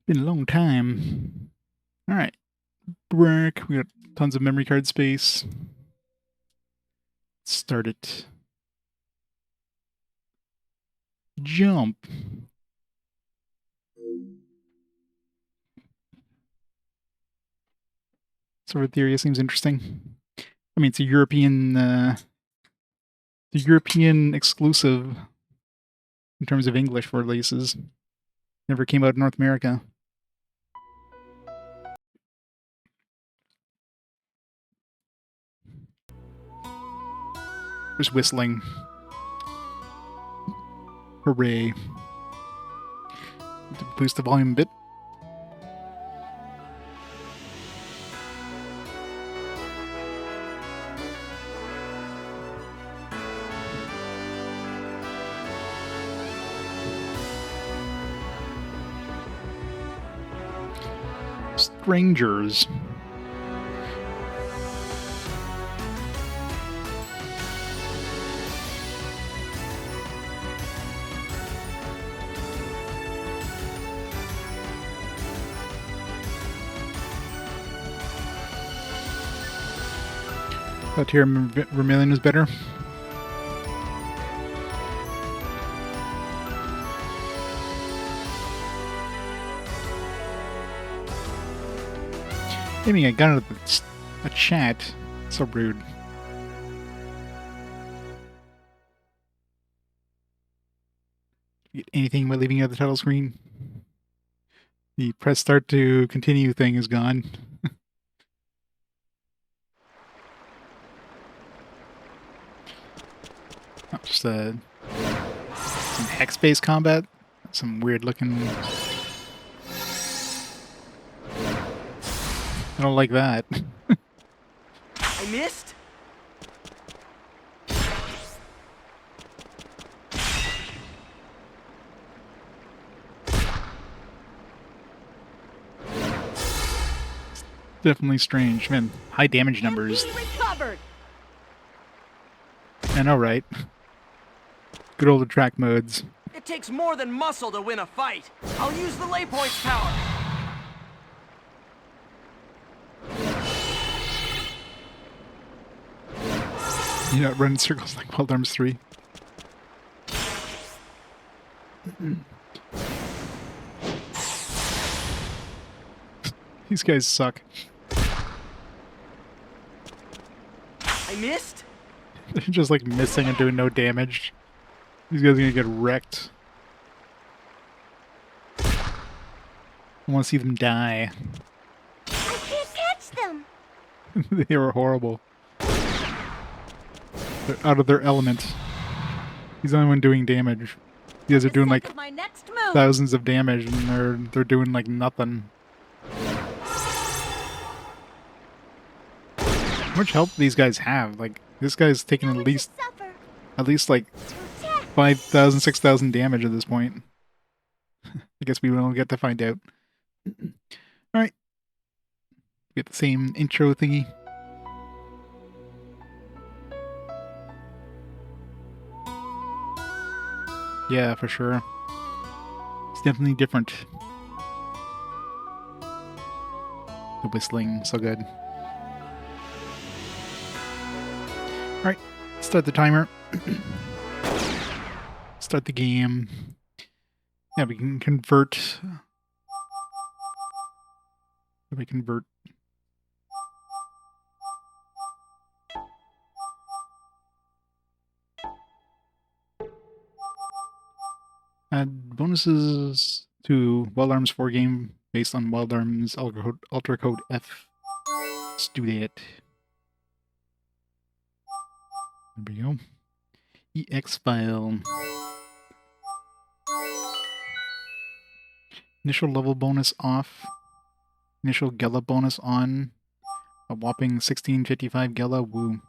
Been a long time. Alright. Work. We got tons of memory card space. Start it. Jump. Sort of theory seems interesting. I mean, it's a European exclusive in terms of English releases. Never came out in North America. There's whistling. Hooray. Boost the volume a bit. Strangers. Thought here Vermilion was better. Maybe I got out of a chat. So rude. Get anything by leaving out the title screen? The press start to continue thing is gone. Oh, just some hex-based combat. Some weird looking. I don't like that. I missed? Definitely strange. Man, high damage numbers. Recovered. I know, right? Good old attract modes. It takes more than muscle to win a fight. I'll use the lay point's power. You know, run in circles like Wild Arms 3. These guys suck. I missed? They're just like missing and doing no damage. These guys are gonna get wrecked. I want to see them die. I can't catch them. They were horrible. They're out of their element. He's the only one doing damage. You guys are doing like thousands of damage, and they're doing like nothing. How much help these guys have? Like this guy's taking at least like 5,000, 6,000 damage at this point. I guess we won't get to find out. All right, get the same intro thingy. Yeah, for sure. It's definitely different. The whistling, so good. Alright, start the timer. Start the game. Yeah, we can convert. How do we convert? Add bonuses to Wild Arms 4 game based on Wild Arms Ultra Code F. Let's do that. There we go. EX file. Initial level bonus off. Initial Gela bonus on. A whopping 1655 Gela. Woo.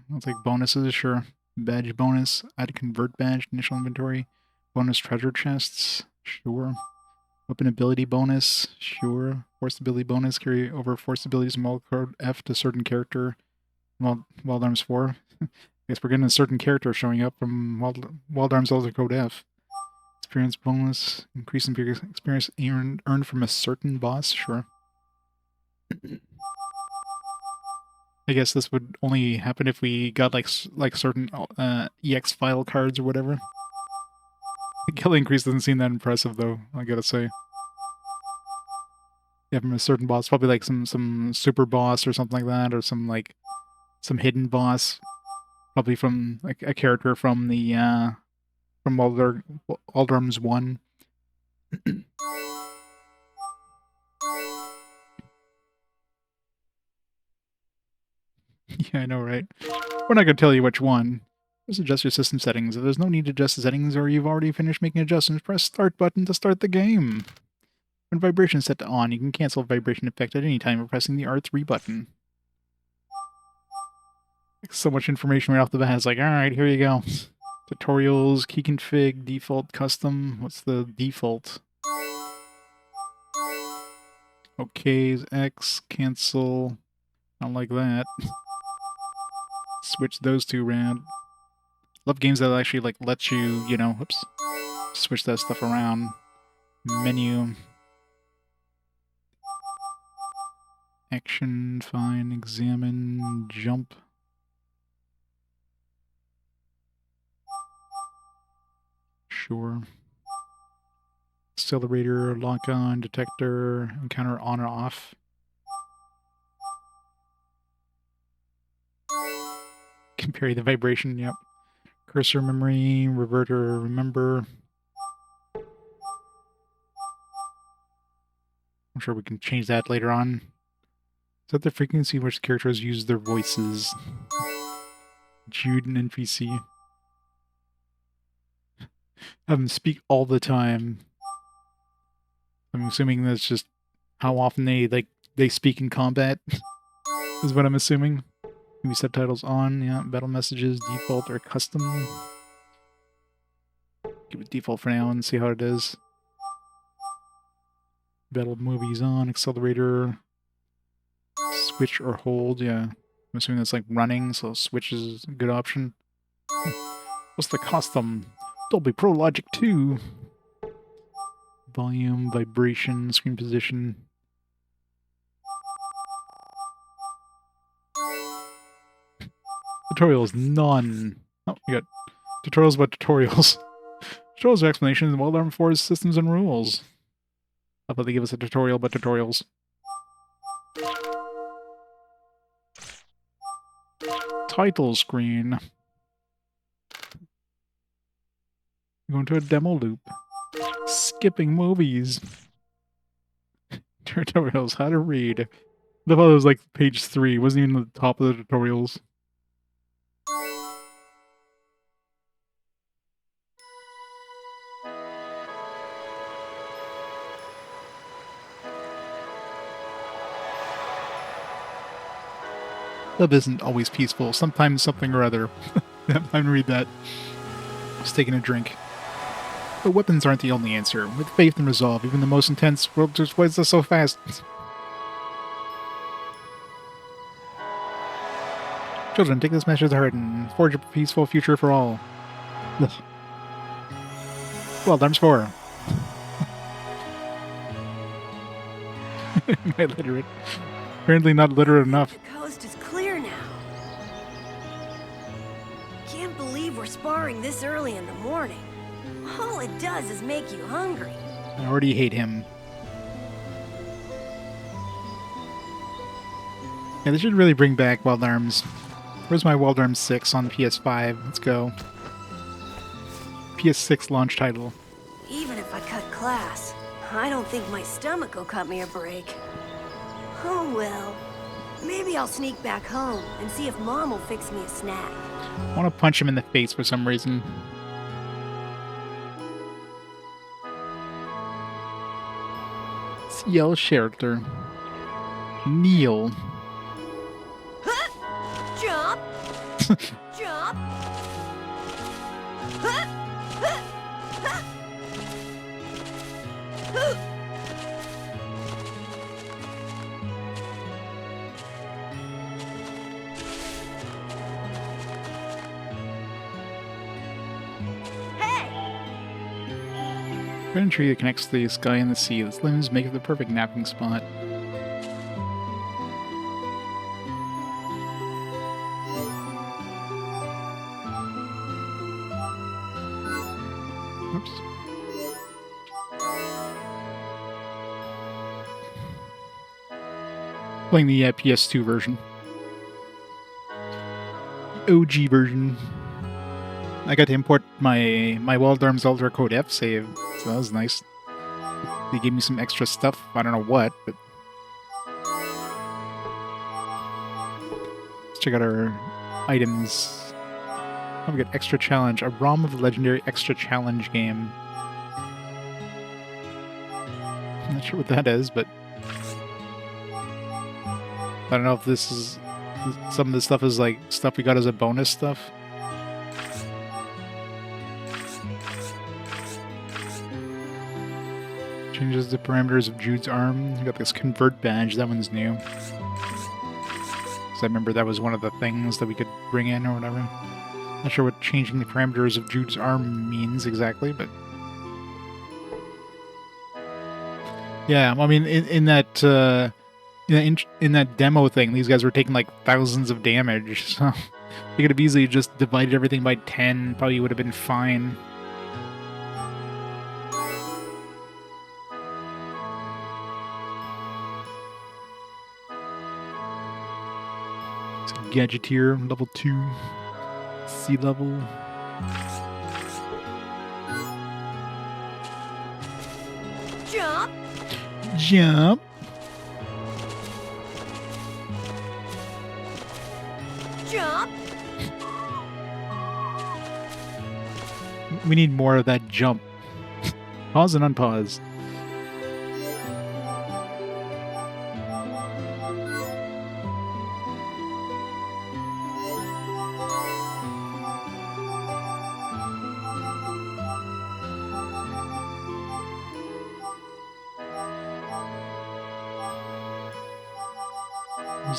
Looks like bonuses, sure. Badge bonus. Add convert badge. Initial inventory. Bonus treasure chests. Sure. Weapon ability bonus. Sure. Force ability bonus. Carry over force abilities from Wild Code F to certain character. Wild Arms 4. I guess we're getting a certain character showing up from Wild Arms Ultra Code F. It's experience bonus. Increase in experience earned from a certain boss. Sure. I guess this would only happen if we got like certain EX file cards or whatever. The kill increase doesn't seem that impressive though, I gotta say. Yeah, from a certain boss, probably like some super boss or something like that, or some hidden boss. Probably from like a character from the from Aldrum's 1. Yeah, I know, right? We're not going to tell you which one. Just adjust your system settings. If there's no need to adjust the settings or you've already finished making adjustments, press start button to start the game. When vibration is set to on, you can cancel vibration effect at any time by pressing the R3 button. So much information right off the bat. It's like, alright, here you go. Tutorials, key config, default, custom. What's the default? OK is X, cancel. Not like that. Switch those two around. Love games that actually like let you, you know, oops, switch that stuff around. Menu. Action, fine, examine, jump. Sure. Accelerator, lock on, detector, encounter on or off. Compare the vibration, yep. Cursor memory, reverter, remember. I'm sure we can change that later on. Set the frequency in which the characters use their voices. Jude and NPC. Have them speak all the time. I'm assuming that's just how often they speak in combat. Is what I'm assuming. Maybe subtitles on, yeah. Battle messages, default or custom. Give it default for now and see how it is. Battle movies on, accelerator. Switch or hold, yeah. I'm assuming that's like running, so switch is a good option. What's the custom? Dolby Pro Logic 2. Volume, vibration, screen position. Tutorials, none. Oh, we got tutorials about tutorials. Tutorials are explanations of Wild Arm 4's systems and rules. I thought they give us a tutorial about tutorials. Title screen. Going to a demo loop. Skipping movies. Tutorials, how to read. I thought it was like page 3. It wasn't even the top of the tutorials. Love isn't always peaceful. Sometimes something or other. Time to read that. Just taking a drink. But weapons aren't the only answer. With faith and resolve, even the most intense world just waits us so fast. Children, take this message to heart and forge a peaceful future for all. Ugh. Well, times 4. Am I literate? Apparently not literate enough. The coast is clear now. Can't believe we're sparring this early in the morning. All it does is make you hungry. I already hate him. Yeah, they should really bring back Wild Arms. Where's my Wild Arms 6 on PS5? Let's go. PS6 launch title. Even if I cut class, I don't think my stomach will cut me a break. Oh well. Maybe I'll sneak back home and see if Mom will fix me a snack. I want to punch him in the face for some reason. Ciel shelter. Kneel. Jump! Jump! Grand tree that connects the sky and the sea. Its limbs make it the perfect napping spot. Oops. Playing the PS2 version. OG version. I got to import my Wild Arms Ultra Code F save, so that was nice. They gave me some extra stuff. I don't know what, but let's check out our items. Oh, we got extra challenge, a ROM of the legendary extra challenge game. I'm not sure what that is, but I don't know if this is some of the stuff is like stuff we got as a bonus stuff. Changes the parameters of Jude's arm. We got this convert badge. That one's new. So I remember that was one of the things that we could bring in or whatever. Not sure what changing the parameters of Jude's arm means exactly, but yeah, I mean, in that in that demo thing, these guys were taking like thousands of damage. So they could have easily just divided everything by 10. Probably would have been fine. Gadgeteer, level 2, sea level. Jump! Jump! Jump! We need more of that jump. Pause and unpause.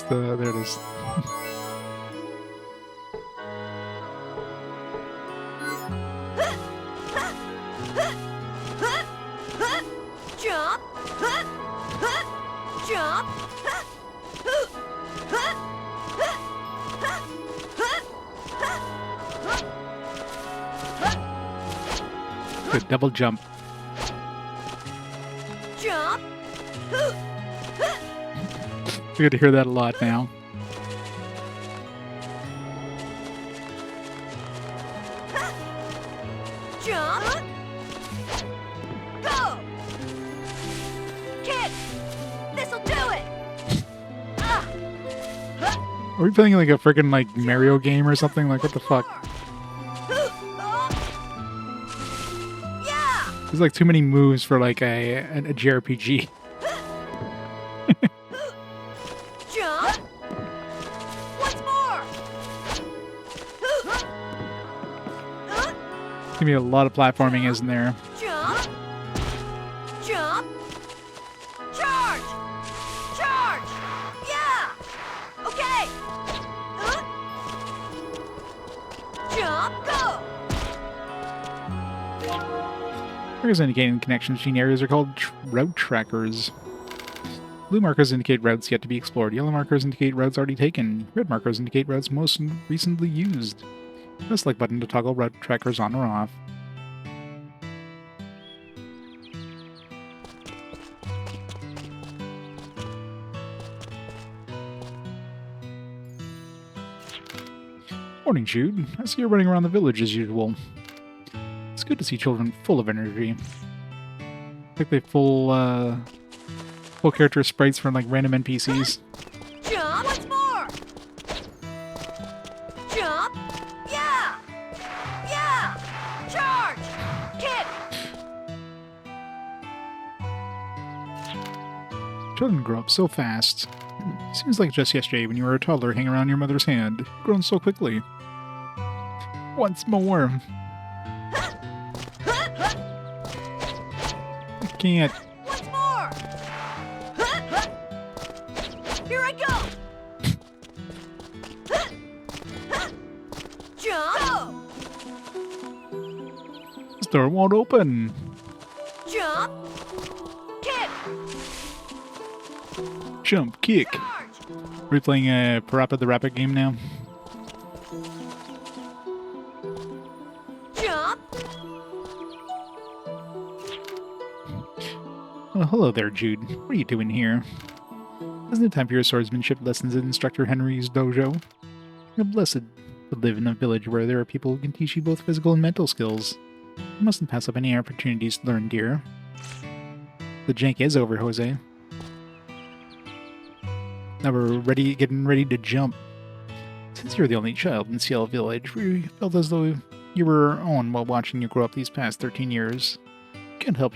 There it is. Jump! Jump! Good double jump. Jump! We get to hear that a lot now. Jump! Go! Kid! This'll do it! Are we playing like a freaking like Mario game or something? Like what the fuck? Yeah! There's like too many moves for like a JRPG. Jump! Once more! There's gonna be a lot of platforming, isn't there? Jump! Jump! Charge! Charge! Yeah! Okay! Jump! Go! Markers indicating connections between areas are called route trackers. Blue markers indicate routes yet to be explored. Yellow markers indicate routes already taken. Red markers indicate routes most recently used. Press the select button to toggle route trackers on or off. Morning, Jude. I see you're running around the village as usual. It's good to see children full of energy. Like they full character sprites from like random NPCs. Jump! Once more! Jump! Yeah! Yeah! Charge! Kid! Children grow up so fast. Seems like just yesterday when you were a toddler hanging around your mother's hand. You've grown so quickly. Once more. I can't. Once more! Here I go! Jump! This door won't open. Jump! Kick! Jump, kick. Charge! We're playing a Parappa the Rapid game now. Jump! Oh, hello there, Jude. What are you doing here? Isn't it time for your swordsmanship lessons at Instructor Henry's dojo? You're blessed to live in a village where there are people who can teach you both physical and mental skills. You mustn't pass up any opportunities to learn, dear. The jank is over, Jose. Now we're getting ready to jump. Since you're the only child in Ciel village, we felt as though you were our own while watching you grow up these past 13 years. Can't help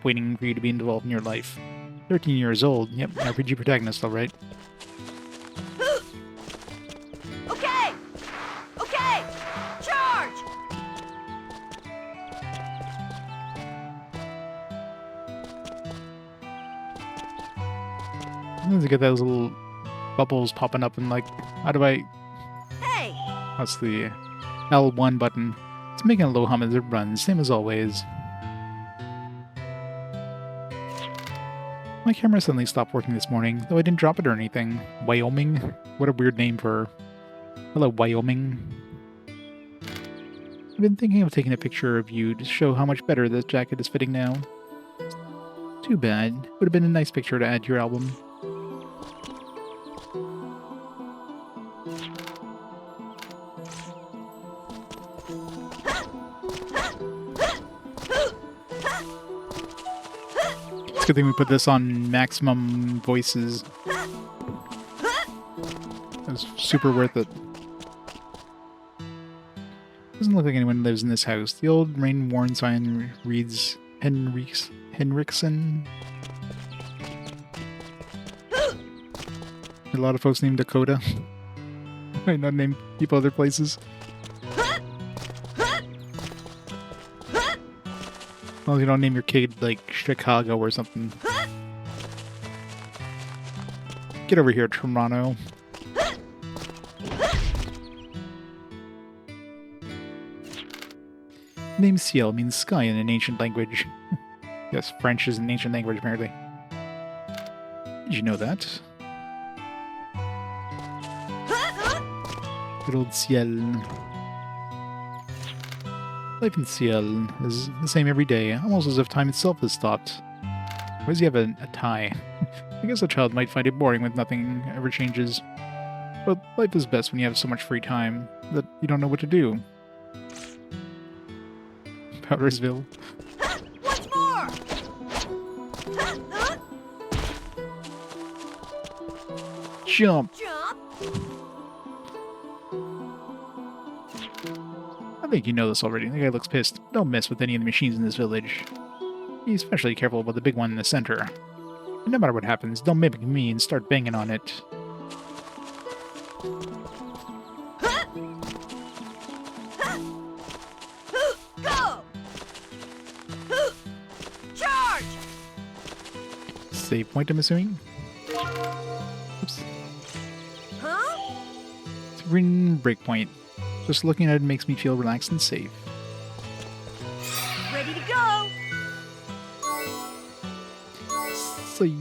waiting for you to be involved in your life. 13 years old. Yep, RPG protagonist, all right. Okay! Okay! Charge! Sometimes I get those little bubbles popping up and like, how do I... Hey! That's the L1 button. It's making a low hum as it runs, same as always. My camera suddenly stopped working this morning, though I didn't drop it or anything. Wyoming? What a weird name for... Hello, Wyoming. I've been thinking of taking a picture of you to show how much better this jacket is fitting now. Too bad. Would have been a nice picture to add to your album. It's a good thing we put this on maximum voices. It's super worth it. Doesn't look like anyone lives in this house. The old rain-worn sign reads Henriksen. A lot of folks named Dakota. Might not name people other places. As long as you don't name your kid, like, Chicago or something. Get over here, Toronto. The name Ciel means sky in an ancient language. Yes, French is an ancient language, apparently. Did you know that? Good old Ciel. Life in Ciel is the same every day, almost as if time itself has stopped. Why does he have a tie? I guess a child might find it boring when nothing ever changes. But life is best when you have so much free time that you don't know what to do. Powdersville. Once more! Jump! Jump! I think you know this already. The guy looks pissed. Don't mess with any of the machines in this village. Be especially careful about the big one in the center. And no matter what happens, don't mimic me and start banging on it. Go! Charge! Save point, I'm assuming? Oops. Huh? It's a green breakpoint. Just looking at it makes me feel relaxed and safe. Ready to go! Save.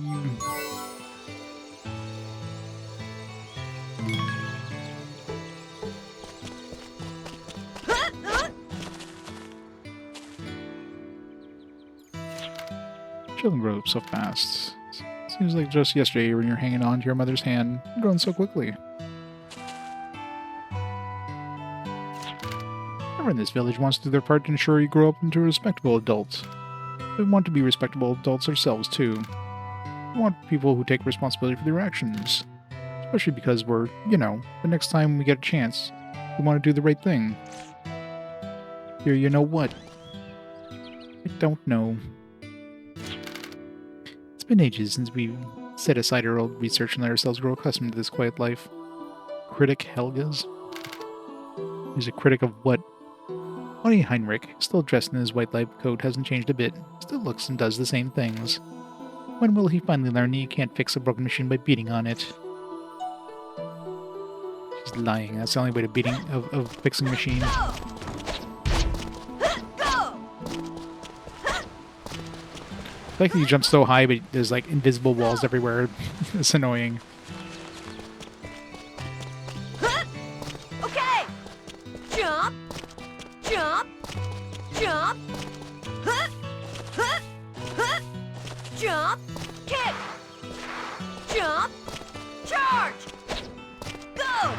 Children grow up so fast. Seems like just yesterday when you're hanging on to your mother's hand, growing so quickly. Everyone in this village wants to do their part to ensure you grow up into a respectable adult. We want to be respectable adults ourselves, too. We want people who take responsibility for their actions. Especially because we're, you know, the next time we get a chance, we want to do the right thing. Here, you know what? I don't know. It's been ages since we set aside our old research and let ourselves grow accustomed to this quiet life. Critic Helga's? He's a critic of what? Only Heinrich, still dressed in his white lab coat, hasn't changed a bit. Still looks and does the same things. When will he finally learn that you can't fix a broken machine by beating on it? She's lying. That's the only way to fixing a machine. Go! Go! like that you jump so high, but there's like invisible walls everywhere. It's annoying. Okay. Jump. Jump. Jump. Jump. Kick. Jump. Charge. Go.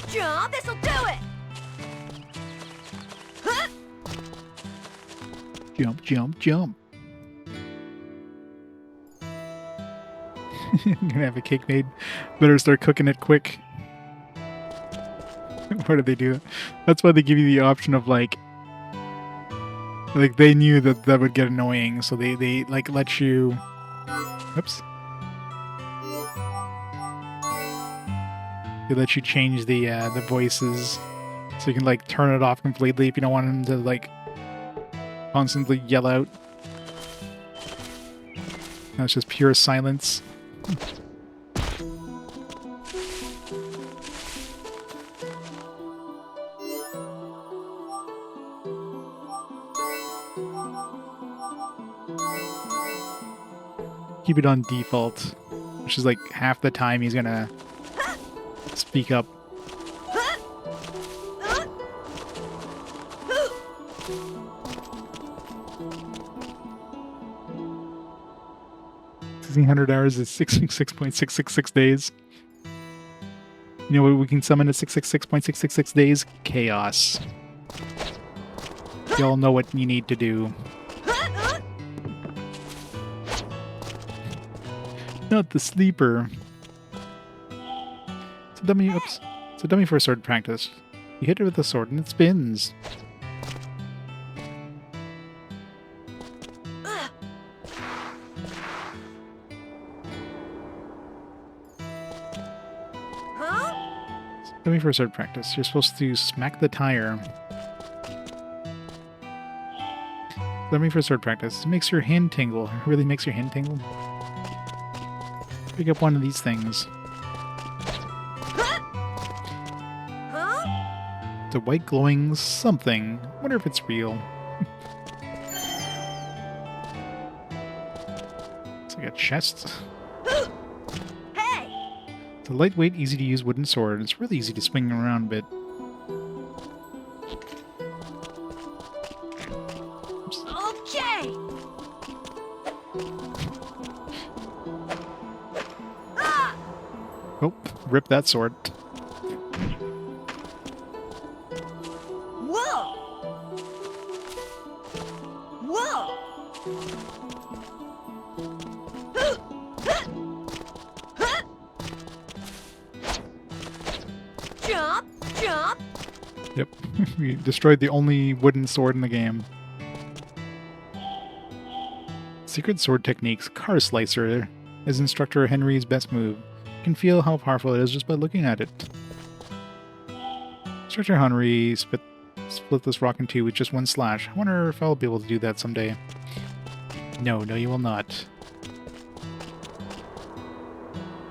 Jump. This'll do it. Jump, jump, jump. I'm gonna have a cake made. Better start cooking it quick. Why did they do that? That's why they give you the option of like they knew that that would get annoying, so they like let you. Oops. They let you change the voices, so you can like turn it off completely if you don't want them to like constantly yell out. Now it's just pure silence. Keep it on default, which is like half the time he's gonna speak up. $1,600 is 666.666 days. You know what we can summon at 666.666 days? Chaos. Y'all know what you need to do. Not the sleeper. It's a dummy. Oops. It's a dummy for sword practice. You hit it with a sword and it spins. It's a dummy for sword practice. You're supposed to smack the tire. Dummy for sword practice. It makes your hand tingle. It really makes your hand tingle. Pick up one of these things. It's a white glowing something. I wonder if it's real. It's like a chest. Hey! It's a lightweight, easy to use wooden sword. It's really easy to swing around a bit. Okay! Oh, rip that sword. Whoa! Whoa! Jump! Jump! Yep. We destroyed the only wooden sword in the game. Secret sword techniques. Car slicer is instructor Henry's best move. You can feel how powerful it is just by looking at it. Instructor Henry split this rock in two with just one slash. I wonder if I'll be able to do that someday. No, you will not.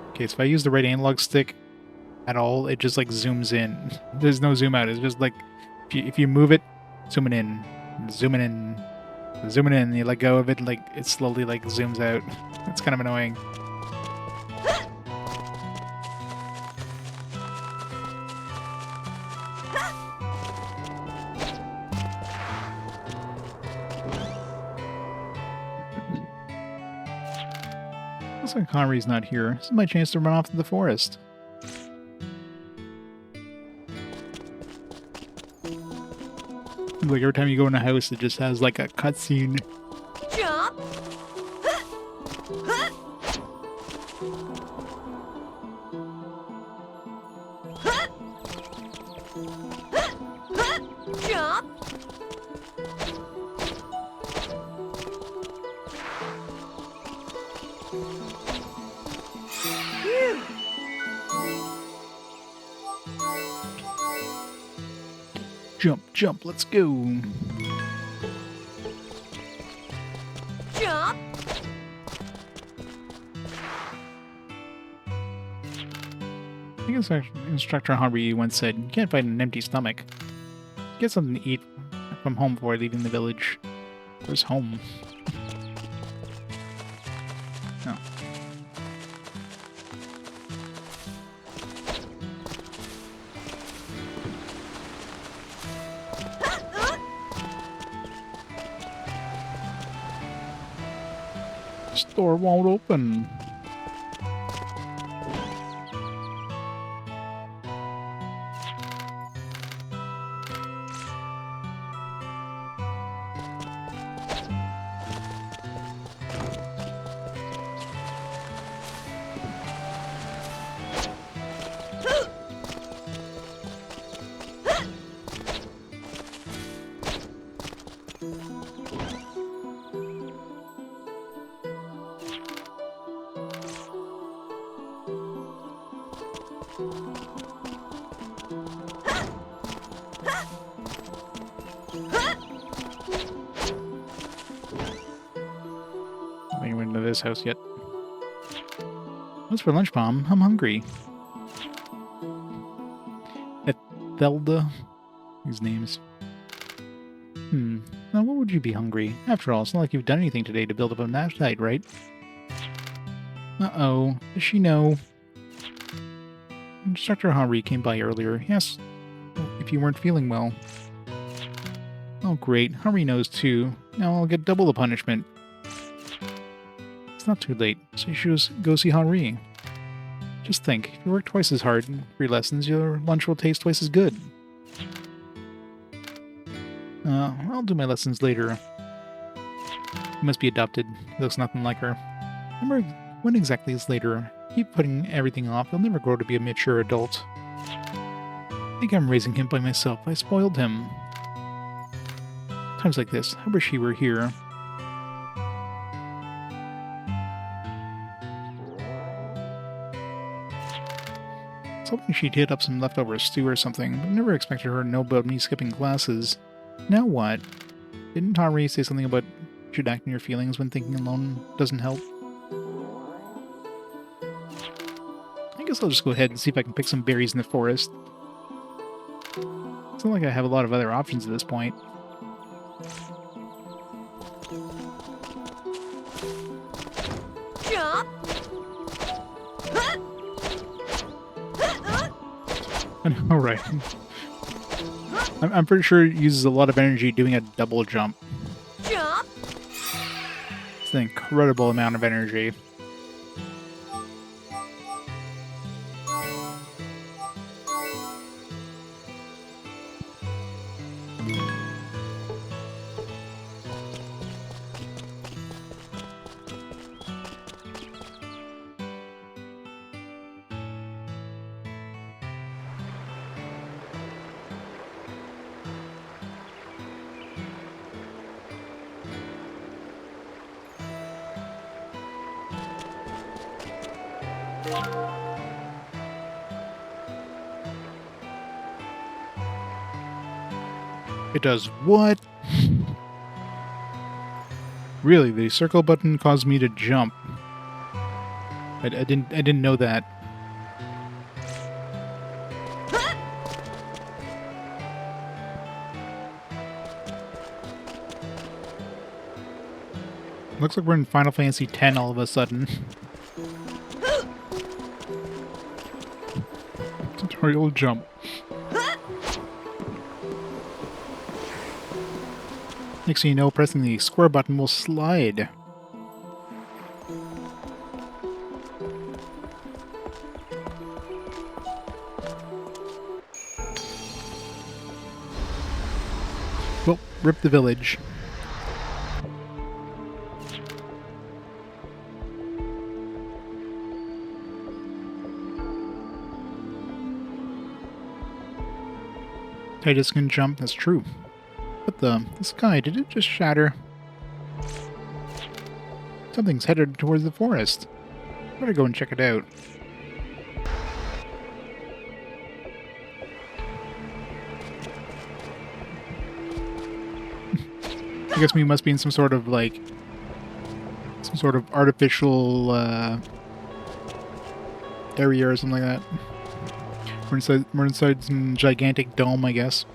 Okay, so if I use the right analog stick at all, it just like zooms in. There's no zoom out. It's just like if you move it, zooming in, zooming in, zooming in, and you let go of it, like it slowly like zooms out. It's kind of annoying. Looks like Connery's not here. This is my chance to run off to the forest. Like every time you go in a house, it just has like a cutscene. Jump! Jump! Phew. Jump, let's go. Jump! I think it's Instructor Henry once said, you can't fight an empty stomach. Get something to eat from home before leaving the village. Where's home? Store won't open. I haven't went into this house yet. What's for lunch, Mom? I'm hungry. Ethelda? These names. Now, what would you be hungry? After all, it's not like you've done anything today to build up an appetite, right? Uh-oh. Does she know? Instructor Hari came by earlier. He asked if you weren't feeling well. Oh, great. Hari knows, too. Now I'll get double the punishment. It's not too late, so you should go see Hari. Just think, if you work twice as hard for your lessons, your lunch will taste twice as good. I'll do my lessons later. You must be adopted. He looks nothing like her. Remember, when exactly is later? Keep putting everything off. He'll never grow to be a mature adult. I think I'm raising him by myself. I spoiled him. Times like this, I wish he were here. I was hoping she'd hit up some leftover stew or something, but never expected her to know about me skipping classes. Now what? Didn't Hari say something about you should act on your feelings when thinking alone doesn't help? I guess I'll just go ahead and see if I can pick some berries in the forest. It's not like I have a lot of other options at this point. Jump! Alright. I'm pretty sure it uses a lot of energy doing a double jump. Jump! It's an incredible amount of energy. It does what? Really, the circle button caused me to jump. I didn't know that. Looks like we're in Final Fantasy X all of a sudden. Tutorial jump. Next thing you know, pressing the square button will slide. Well, rip the village. Titus can jump, that's true. But the sky, did it just shatter? Something's headed towards the forest. Better go and check it out. I guess we must be in some sort of, like, some sort of artificial, area or something like that. We're inside some gigantic dome, I guess.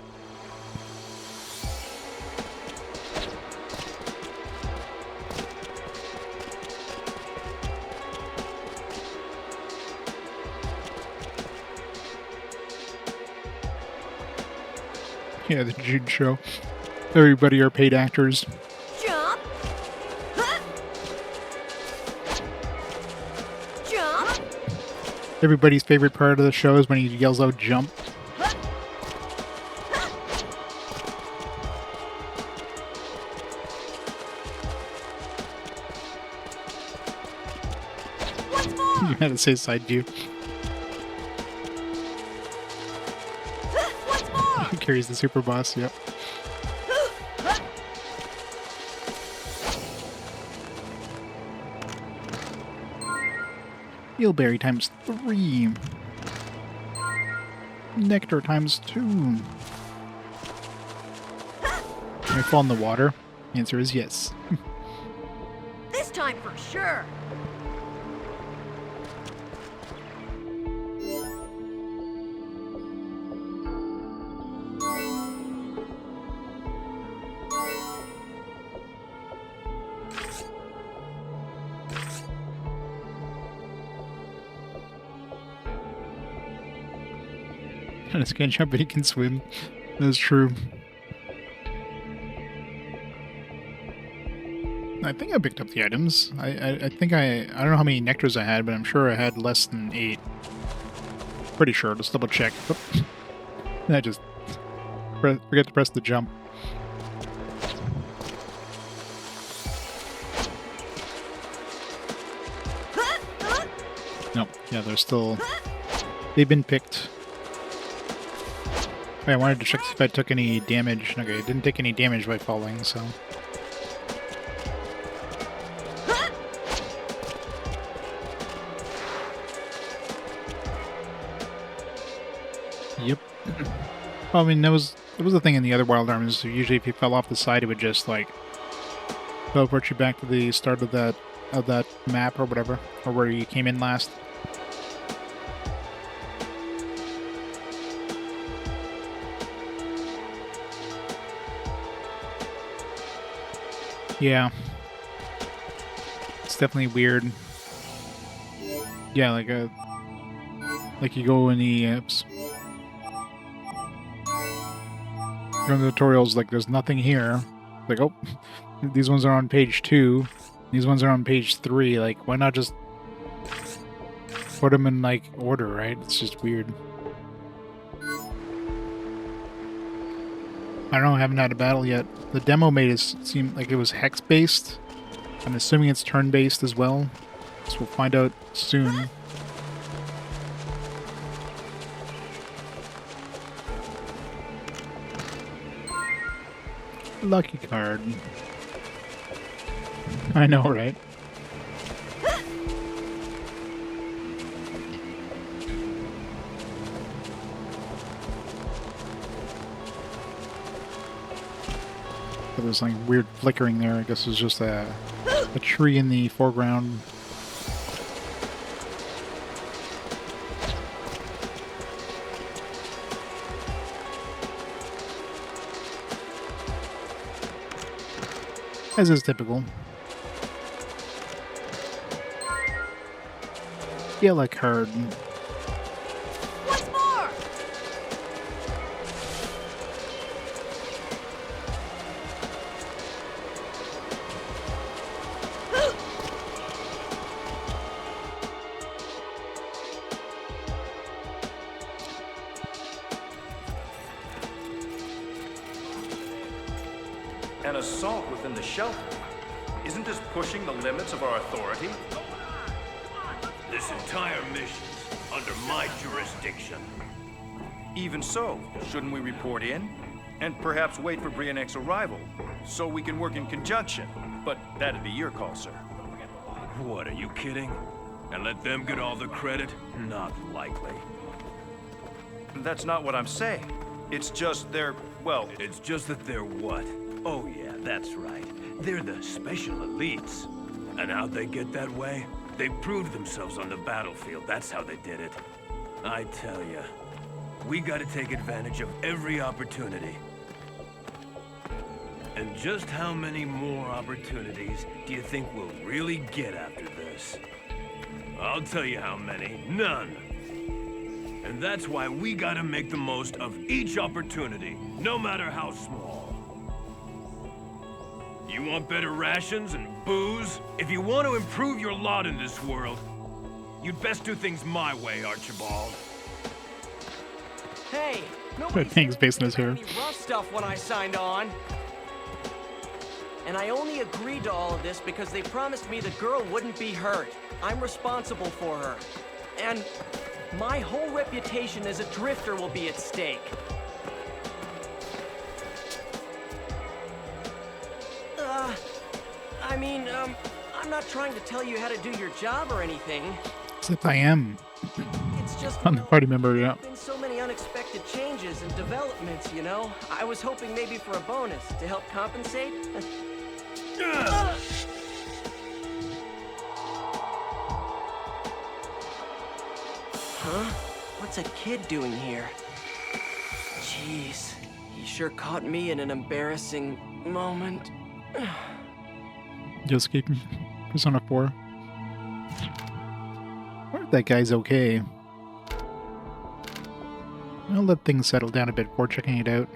Yeah, the Jude show. Everybody are paid actors. Jump! Everybody's favorite part of the show is when he yells out jump. What's more? You had to say side view. What's more? He carries the super boss, yep. Eelberry times 3. Nectar times 2. Can I fall in the water? The answer is yes. This time for sure. And it's can't jump, but he can swim. That's true. I think I picked up the items. I think I don't know how many nectars I had, but I'm sure I had less than 8. Pretty sure. Let's double check. Oh. I just forget to press the jump. No, yeah, they're still. They've been picked. I wanted to check if I took any damage. Okay, I didn't take any damage by falling, so. Yep. Well, I mean, there was the thing in the other Wild Arms. So usually, if you fell off the side, it would just like teleport you back to the start of that map or whatever, or where you came in last. Yeah. It's definitely weird. Yeah, like you go in the during the tutorials, like there's nothing here. Like, oh, these ones are on page 2. These ones are on page 3. Like, why not just put them in like order, right? It's just weird. I don't know, I haven't had a battle yet. The demo made it seem like it was hex-based. I'm assuming it's turn-based as well. So we'll find out soon. Lucky card. I know, right? There's like weird flickering there. I guess it was just a tree in the foreground. As is typical. Yeah, like hard. What's more? An assault within the shelter. Isn't this pushing the limits of our authority? This entire mission's under my jurisdiction. Even so, shouldn't we report in? And perhaps wait for Brianek's arrival, so we can work in conjunction. But that'd be your call, sir. What, are you kidding? And let them get all the credit? Not likely. That's not what I'm saying. It's just they're, well... It's just that they're what? Oh yeah, that's right. They're the special elites. And how'd they get that way? They proved themselves on the battlefield. That's how they did it. I tell ya, we gotta take advantage of every opportunity. And just how many more opportunities do you think we'll really get after this? I'll tell you how many. None. And that's why we gotta make the most of each opportunity, no matter how small. You want better rations and booze? If you want to improve your lot in this world, You'd best do things my way, Archibald. Hey, nobody Thanks, based on his hair. any rough stuff when I signed on. And I only agreed to all of this because they promised me the girl wouldn't be hurt. I'm responsible for her. And my whole reputation as a drifter will be at stake. I'm not trying to tell you how to do your job or anything. Except I am. It's just I'm the party member, yeah. been so many unexpected changes and developments, you know? I was hoping maybe for a bonus to help compensate. Huh? What's a kid doing here? Jeez, he sure caught me in an embarrassing moment. You escaped Persona 4. I heard that guy's okay. I'll let things settle down a bit before checking it out.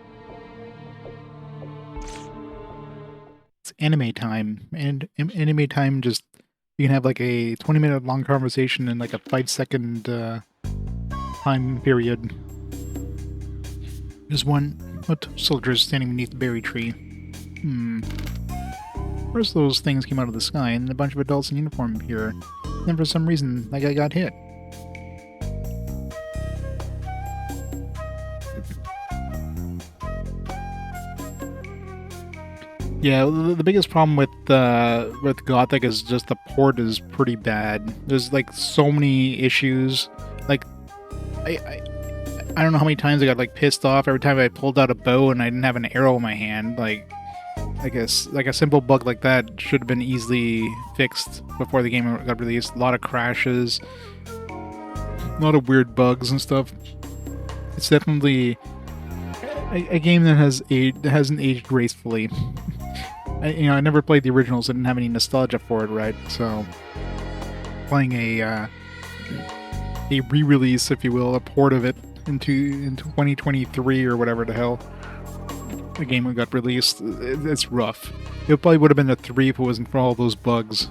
It's anime time, and anime time just you can have like a 20-minute long conversation in like a 5-second time period. There's one soldier standing beneath the berry tree. First those things came out of the sky, and a bunch of adults in uniform appear. Then for some reason, that guy got hit. Yeah, the biggest problem with Gothic is just the port is pretty bad. There's like so many issues. Like, I don't know how many times I got like pissed off every time I pulled out a bow and I didn't have an arrow in my hand. Like, I guess like a simple bug like that should have been easily fixed before the game got released. A lot of crashes, a lot of weird bugs and stuff. It's definitely a game that hasn't aged gracefully. I never played the originals. I didn't have any nostalgia for it, right? So playing a re-release, if you will, a port of it in 2023 or whatever the hell the game got released, it's rough. It probably would have been a 3 if it wasn't for all those bugs.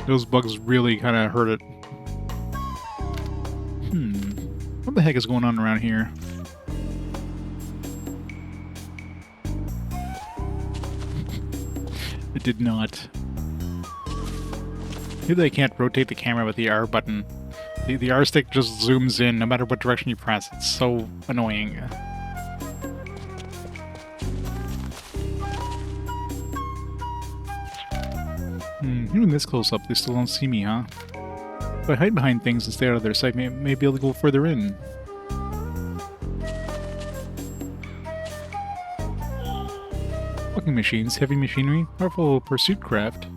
Those bugs really kind of hurt it. What the heck is going on around here? It did not. Maybe I can't rotate the camera with the R button. The R stick just zooms in no matter what direction you press. It's so annoying. Even this close up, they still don't see me, huh? If I hide behind things and stay out of their sight, may be able to go further in. Walking machines, heavy machinery, powerful pursuit craft.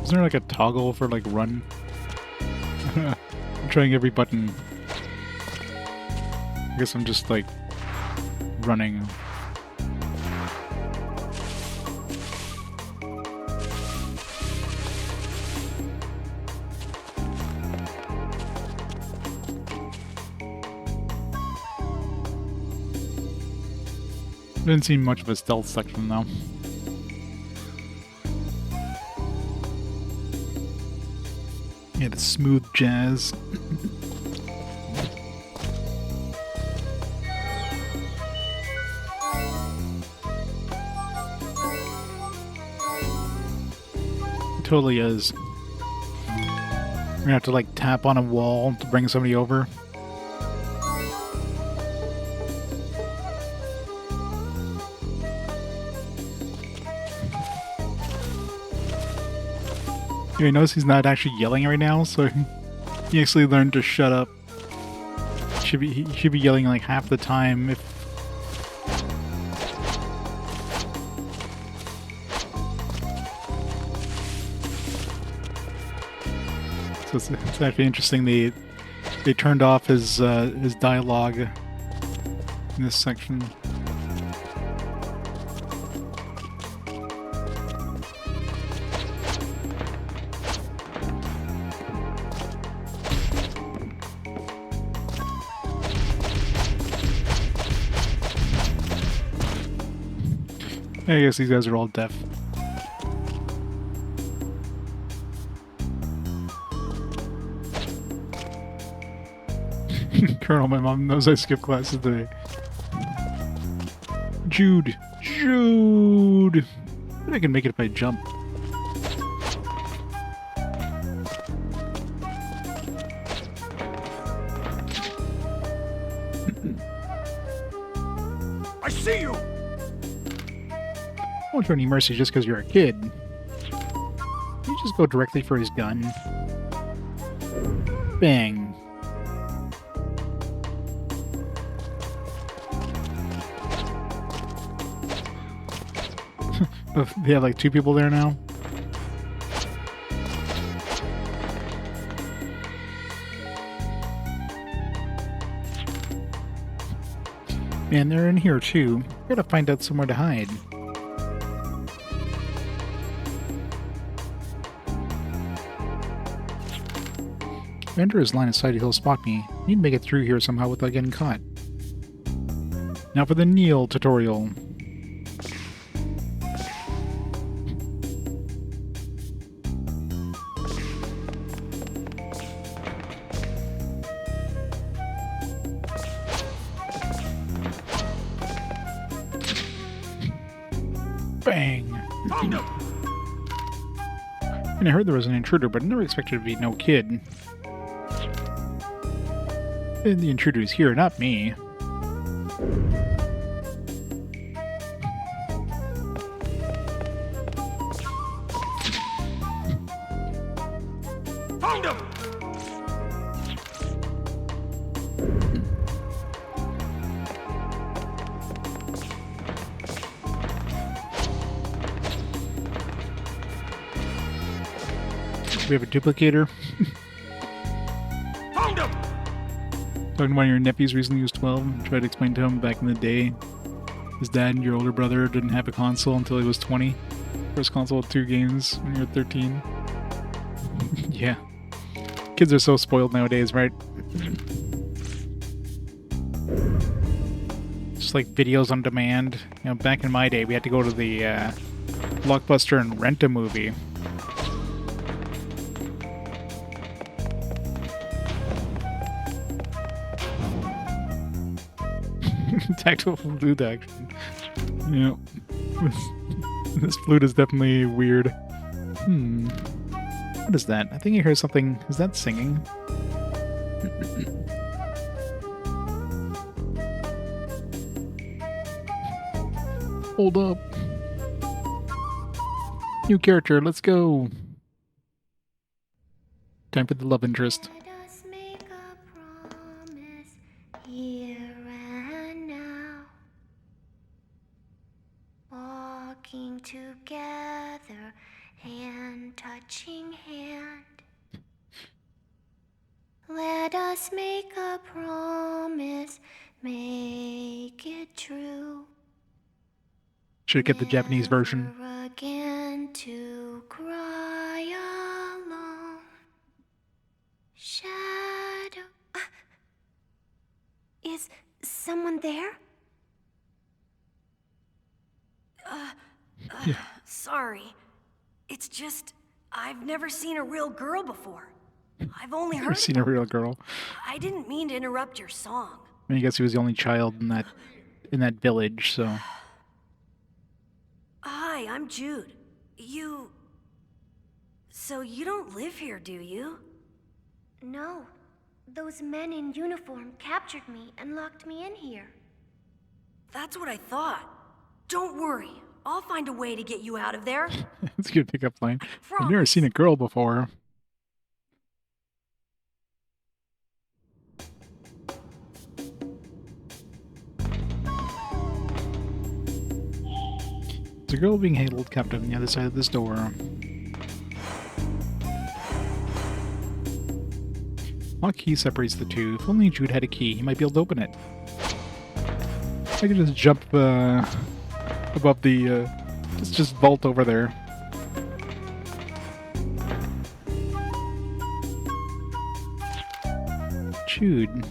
Is there like a toggle for like run? I'm trying every button. I guess I'm just like running. Didn't seem much of a stealth section though. Yeah, the smooth jazz. It totally is. We're gonna have to like tap on a wall to bring somebody over. You notice he's not actually yelling right now, so he actually learned to shut up. He should be yelling like half the time if... So it's actually interesting they turned off his dialogue in this section. I guess these guys are all deaf. Colonel, my mom knows I skipped classes today. Jude! Jude! I think I can make it if I jump. I see you! I won't show any mercy just because you're a kid. You just go directly for his gun. Bang. They have like 2 people there now. Man, they're in here too. Gotta find out somewhere to hide. If I enter his line of sight, he'll spot me. I need to make it through here somehow without getting caught. Now for the kneel tutorial. Bang! And I heard there was an intruder, but I never expected it to be no kid. And the intruder is here, not me. Found him! We have a duplicator. Found him! Talking about your nephews recently was 12 and tried to explain to him back in the day his dad and your older brother didn't have a console until he was 20. First console with 2 games when you were 13. Yeah. Kids are so spoiled nowadays, right? Just like videos on demand. You know, back in my day, we had to go to the Blockbuster and rent a movie. Tactile flute action. Yeah. This flute is definitely weird. What is that? I think I heard something. Is that singing? Hold up. New character, let's go. Time for the love interest. Let us make a promise here and now. Walking together, hand touching hand. Let us make a promise, make it true. Should get the Japanese version. Never again to cry alone. Shadow. Is someone there? Sorry. It's just, I've never seen a real girl before. I've only Never heard seen a real girl. I didn't mean to interrupt your song. I mean, I guess he was the only child in that village, so. Hi, I'm Jude. So you don't live here, do you? No. Those men in uniform captured me and locked me in here. That's what I thought. Don't worry. I'll find a way to get you out of there. That's a good pickup line. I've never Promise. seen a girl before. There's a girl being held captive on the other side of this door. Lock key separates the two. If only Jude had a key, he might be able to open it. I could just jump above the... just vault over there. Jude.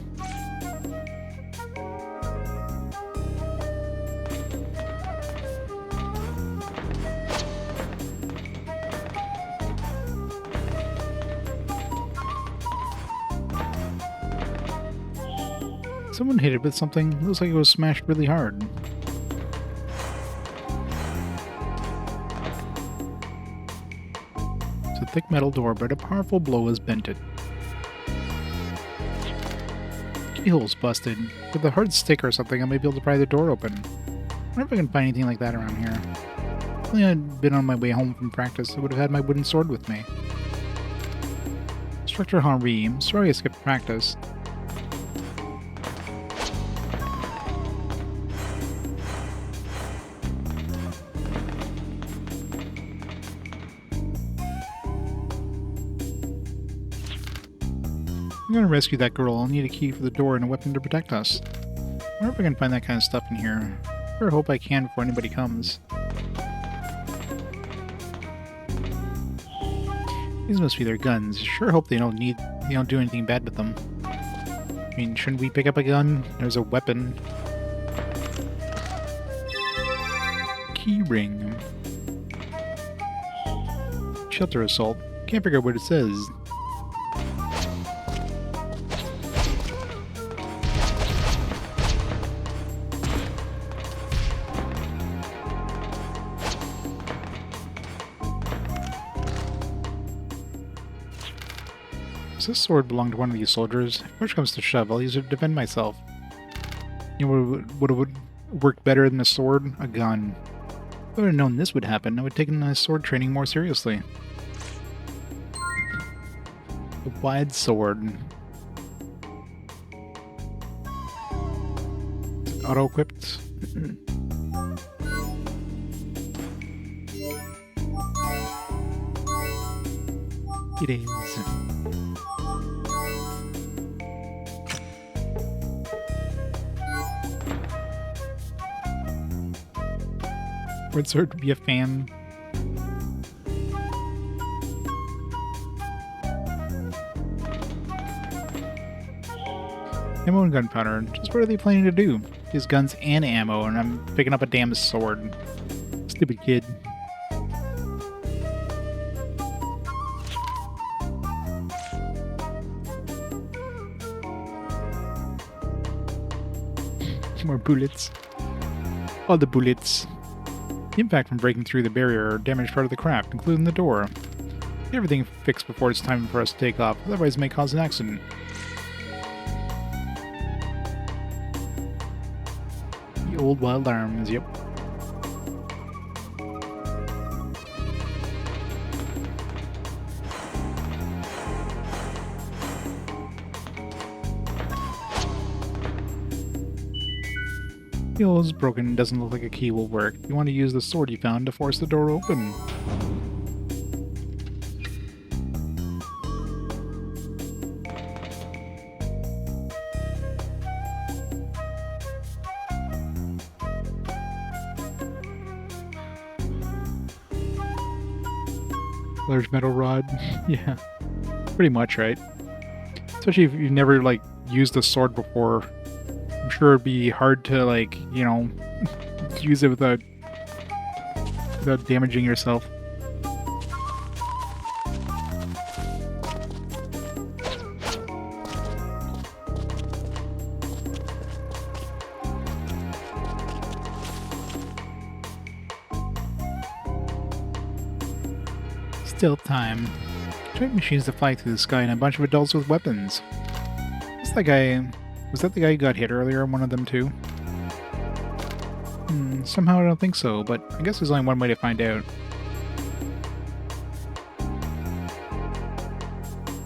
Someone hit it with something. It looks like it was smashed really hard. It's a thick metal door, but a powerful blow has bent it. Keyhole's busted. With a hard stick or something, I may be able to pry the door open. I wonder if I can find anything like that around here. If only I'd been on my way home from practice, I would have had my wooden sword with me. Instructor Henri, I'm sorry I skipped practice. I'm gonna rescue that girl. I'll need a key for the door and a weapon to protect us. I wonder if I can find that kind of stuff in here. I sure hope I can before anybody comes. These must be their guns. Sure hope they don't do anything bad with them. I mean, shouldn't we pick up a gun? There's a weapon. Key ring. Shelter assault. Can't figure out what it says. Does this sword belong to one of these soldiers? If push comes to shove, I'll use it to defend myself. You know what would work better than a sword? A gun. If I would have known this would happen, I would have taken my sword training more seriously. A wide sword. Auto-equipped. It is. Would sword be a fan? Ammo and gunpowder. Just what are they planning to do? Use guns and ammo, and I'm picking up a damn sword. Stupid kid. More bullets. All the bullets. The impact from breaking through the barrier damaged part of the craft, including the door. Get everything fixed before it's time for us to take off, otherwise it may cause an accident. The old wild arms, yep. The wheel is broken and doesn't look like a key will work. You want to use the sword you found to force the door open. Large metal rod. Yeah. Pretty much, right? Especially if you've never, like, used a sword before. I'm sure it'd be hard to, like, you know, use it without damaging yourself. Still time. Giant machines that fly through the sky and a bunch of adults with weapons. What's that guy? Was that the guy who got hit earlier? One of them too? Somehow I don't think so, but I guess there's only one way to find out.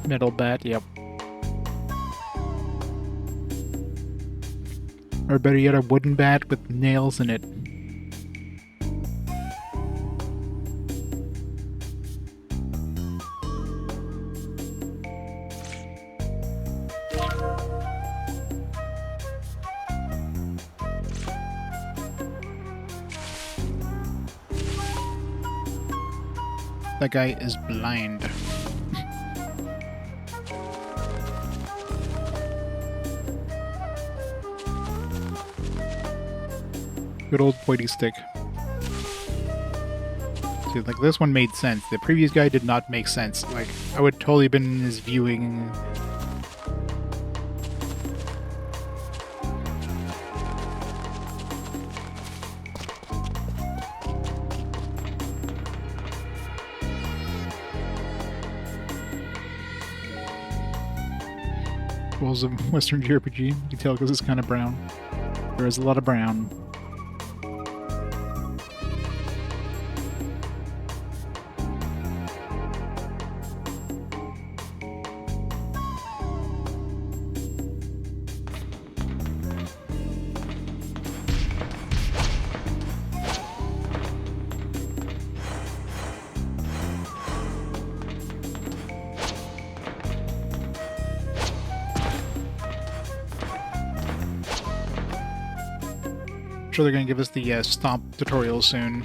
Metal bat, yep. Or better yet, a wooden bat with nails in it. That guy is blind. Good old pointy stick. See, like, this one made sense. The previous guy did not make sense. Like, I would totally have been in his viewing. Rules of Western JRPG. You can tell because it's kind of brown. There is a lot of brown. Sure they're going to give us the stomp tutorial soon.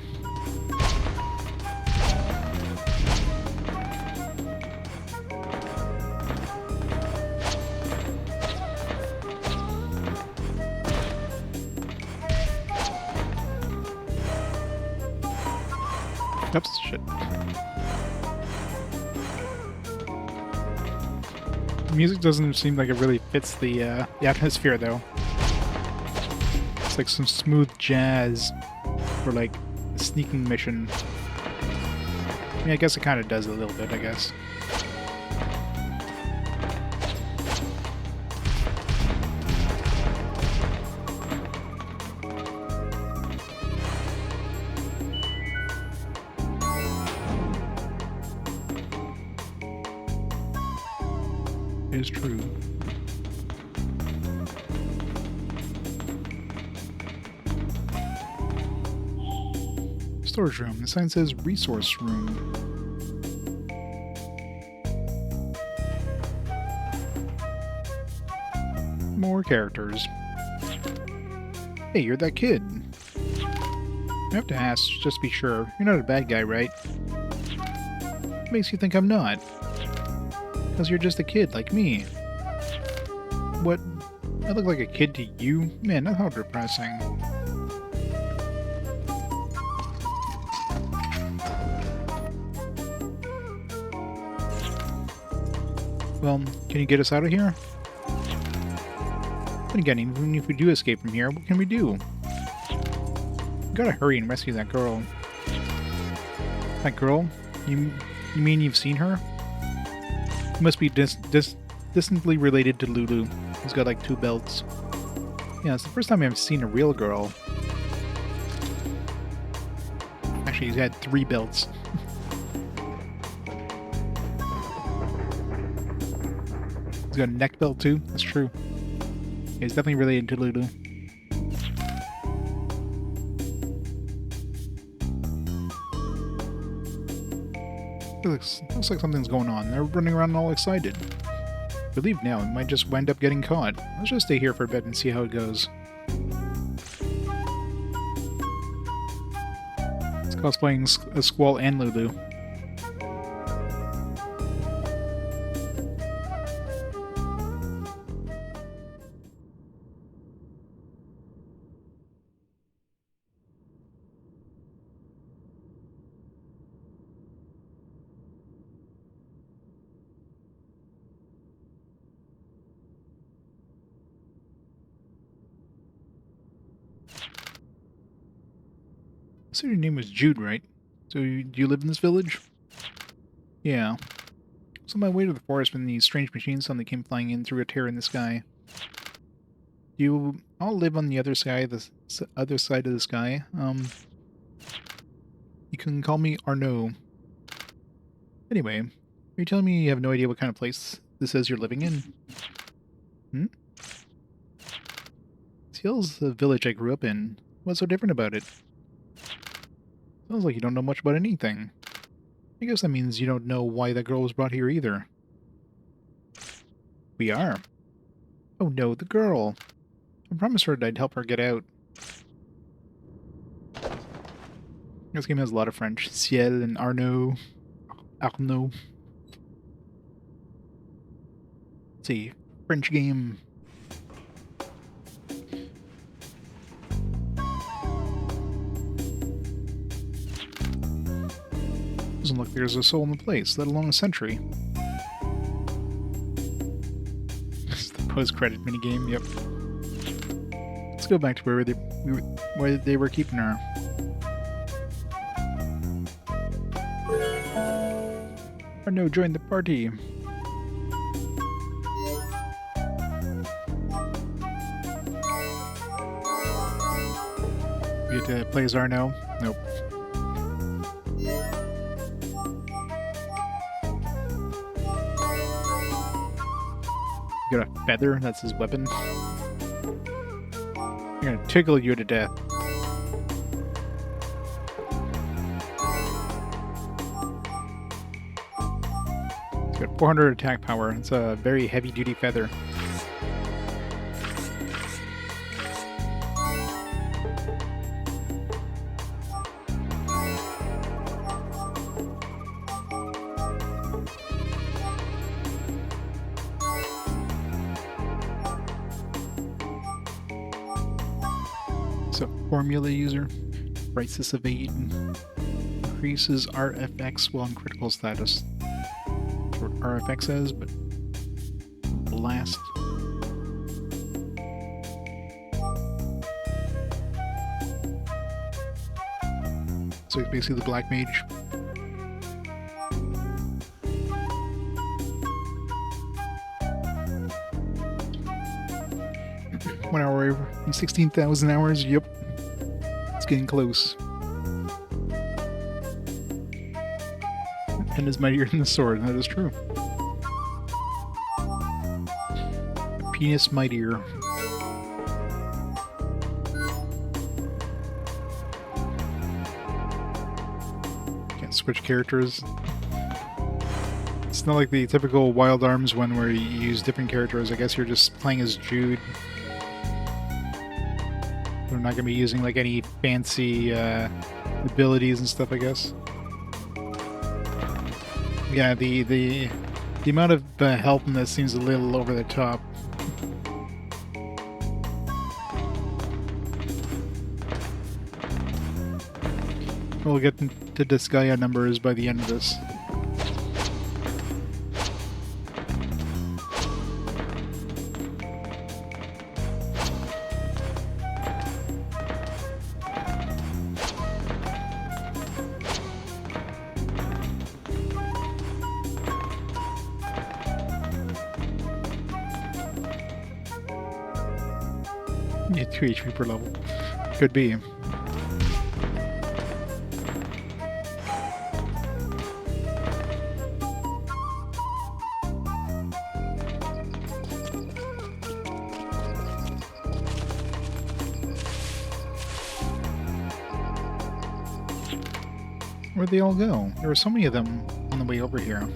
Oops, shit. The music doesn't seem like it really fits the atmosphere, though. It's like some smooth jazz for like a sneaking mission. I mean, I guess it kind of does a little bit, I guess. It is true. Storage room. The sign says resource room. More characters. Hey, you're that kid. I have to ask, just to be sure. You're not a bad guy, right? What makes you think I'm not? Because you're just a kid like me. What? I look like a kid to you? Man, that's how depressing. Well, can you get us out of here? Then again, even if we do escape from here, what can we do? We gotta hurry and rescue that girl. That girl? You mean you've seen her? You must be distantly related to Lulu, who's got like 2 belts. Yeah, it's the first time I've seen a real girl. Actually, he's had 3 belts. He's got a neck belt too. That's true. Yeah, he's definitely related to Lulu. Looks like something's going on. They're running around all excited. If we leave now, we might just wind up getting caught. Let's just stay here for a bit and see how it goes. It's cosplaying a Squall and Lulu. I said your name was Jude, right? So do you live in this village? Yeah. I was on my way to the forest when these strange machines suddenly came flying in through a tear in the sky. You all live on the other side of the sky. You can call me Arnaud. Anyway, are you telling me you have no idea what kind of place this is you're living in? Hmm? Ciel's the village I grew up in. What's so different about it? Sounds like you don't know much about anything. I guess that means you don't know why that girl was brought here either. We are. Oh no, the girl. I promised her that I'd help her get out. This game has a lot of French. Ciel and Arnaud. Arnaud. Let's see. French game. Doesn't look like there's a soul in the place, let alone a sentry. It's the post-credit minigame, yep. Let's go back to where they were keeping her. Arnaud joined the party. You get to play as Arno? Nope. You got a feather, that's his weapon. You're gonna tickle you to death. It's got 400 attack power. It's a very heavy-duty feather. So, formula user, crisis evade, increases RFX while in critical status. That's what RFX says, but blast. So it's basically the black mage. One hour over. 16,000 hours, yep. It's getting close. Pen is mightier than the sword, that is true. A penis mightier. Can't switch characters. It's not like the typical Wild Arms one where you use different characters. I guess you're just playing as Jude. We're not going to be using like any fancy abilities and stuff, I guess. Yeah, the amount of help in this seems a little over the top. We'll get to Disgaea numbers by the end of this. Yeah, 2 HP per level. Could be. Where'd they all go? There were so many of them on the way over here.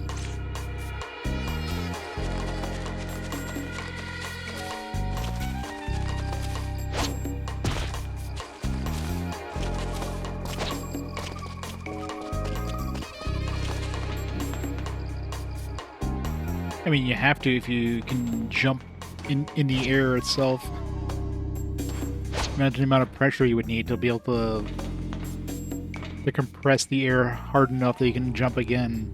I mean, you have to if you can jump in the air itself. Imagine the amount of pressure you would need to be able to compress the air hard enough that you can jump again.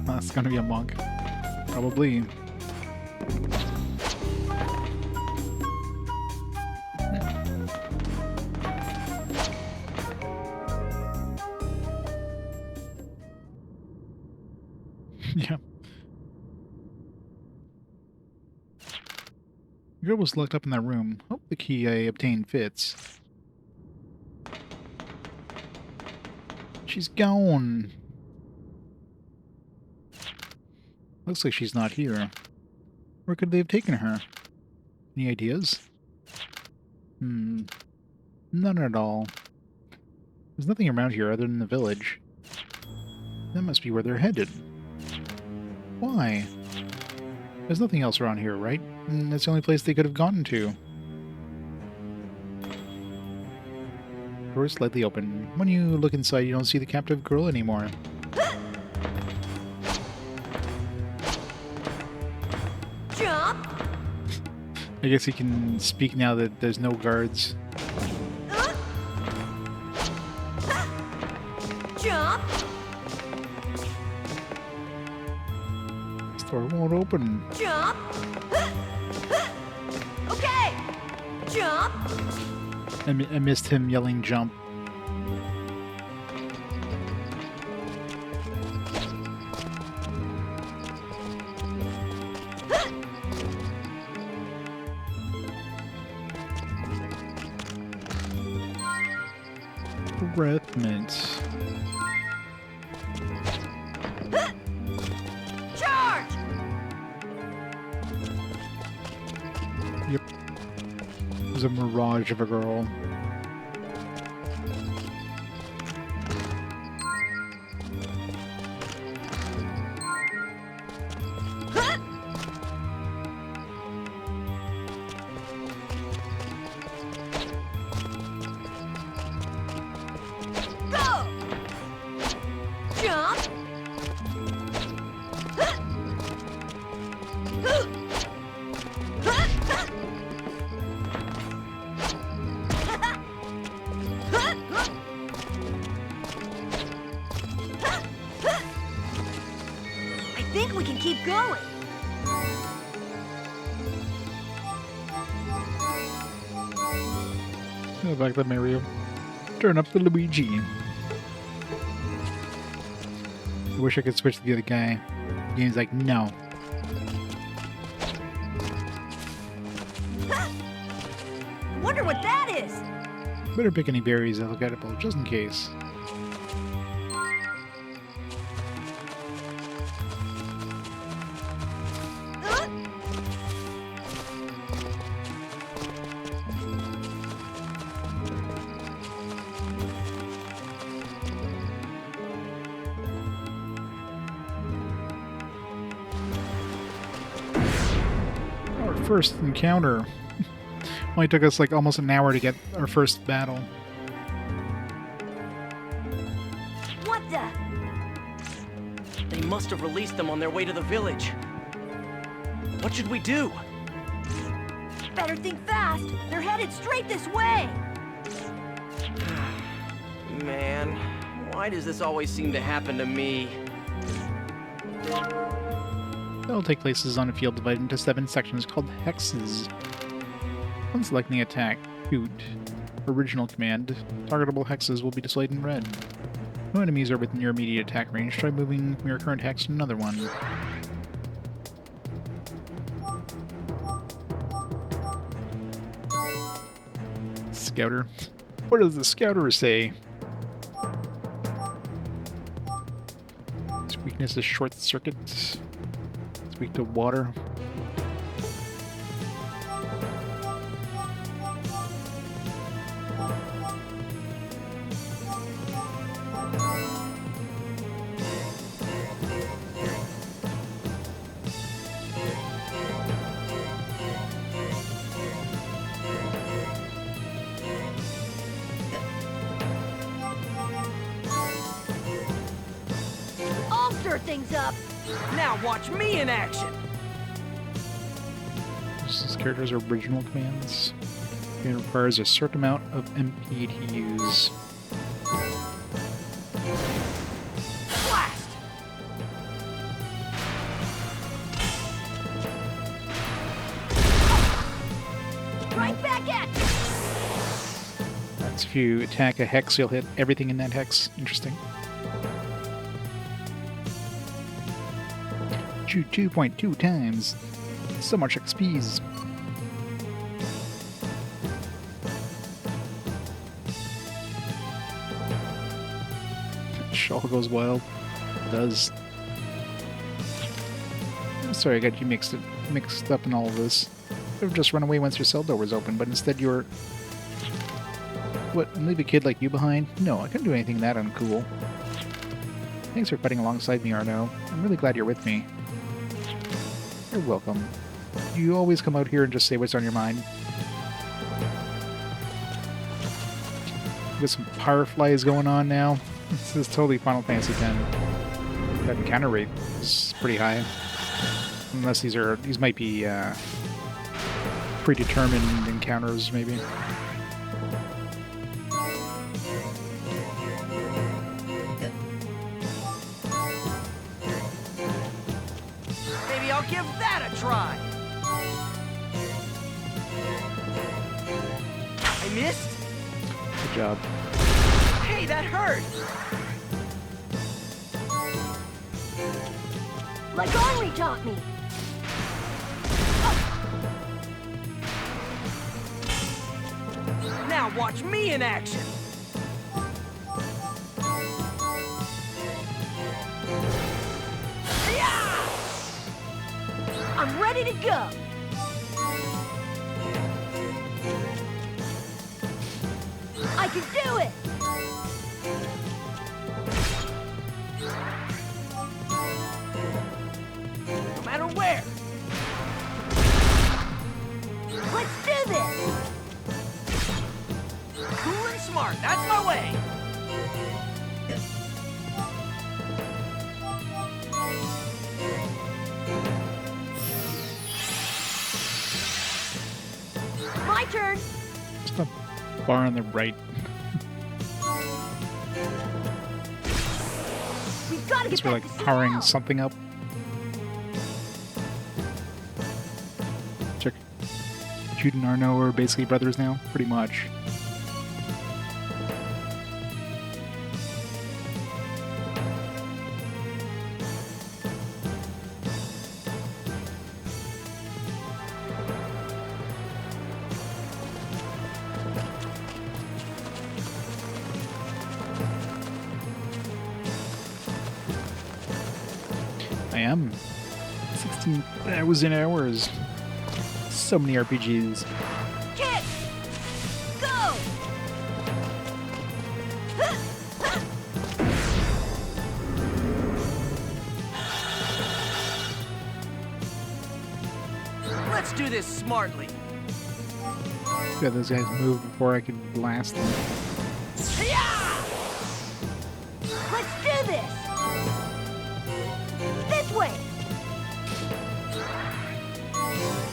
That's gonna be a monk. Probably. Yeah. The girl was locked up in that room. Hope the key I obtained fits. She's gone. Looks like she's not here. Where could they have taken her? Any ideas? None at all. There's nothing around here other than the village. That must be where they're headed. Why? There's nothing else around here, right? That's the only place they could have gone to. Door is slightly open. When you look inside, you don't see the captive girl anymore. Jump! I guess he can speak now that there's no guards. Jump! This door won't open. Jump! Okay! Jump! I missed him yelling jump. breath mint. Charge! Yep. It was a mirage of a girl. Go! Jump! I think we can keep going. Go back to Mario. Turn up the Luigi. I wish I could switch to the other guy. The game's like, no. Wonder what that is. Better pick any berries that look edible, just in case. Our first encounter. Only took us like almost an hour to get our first battle. What the? They must have released them on their way to the village. What should we do? Better think fast. They're headed straight this way. Man, why does this always seem to happen to me? They'll take places on a field divided into 7 sections called hexes. When selecting attack, shoot, original command, targetable hexes will be displayed in red. No enemies are within your immediate attack range. Try moving from your current hex to another one. Scouter. What does the scouter say? Its weakness is short circuit. It's weak to water. I'll stir things up. Now watch me in action! This character's original commands. It requires a certain amount of MP to use. Blast! Right back at you. That's if you attack a hex, you'll hit everything in that hex. Interesting. Shoot 2.2 times. So much XP's. Shawl goes wild. It does. I'm sorry I got you mixed up in all of this. You would just run away once your cell door was open, but instead you're... What, and leave a kid like you behind? No, I couldn't do anything that uncool. Thanks for fighting alongside me, Arno. I'm really glad you're with me. You're welcome. You always come out here and just say what's on your mind. Got some fireflies going on now. This is totally Final Fantasy X. That encounter rate is pretty high. Unless these might be predetermined encounters, maybe. Maybe I'll give that a try! I missed? Good job. Hey, that hurt! Like Henri taught me. Now watch me in action! I'm ready to go. I can do it. No matter where. Let's do this. Cool and smart. That's my way. My turn. Just a bar on the right. We've got to Guess get we're back like to powering Ciel. something up. Check. Jude and Arno are basically brothers now, pretty much. I am. 16,000 hours. So many RPGs. Kick. Go. Let's do this smartly. Yeah, those guys move before I can blast them. Yeah! Let's do this. This way.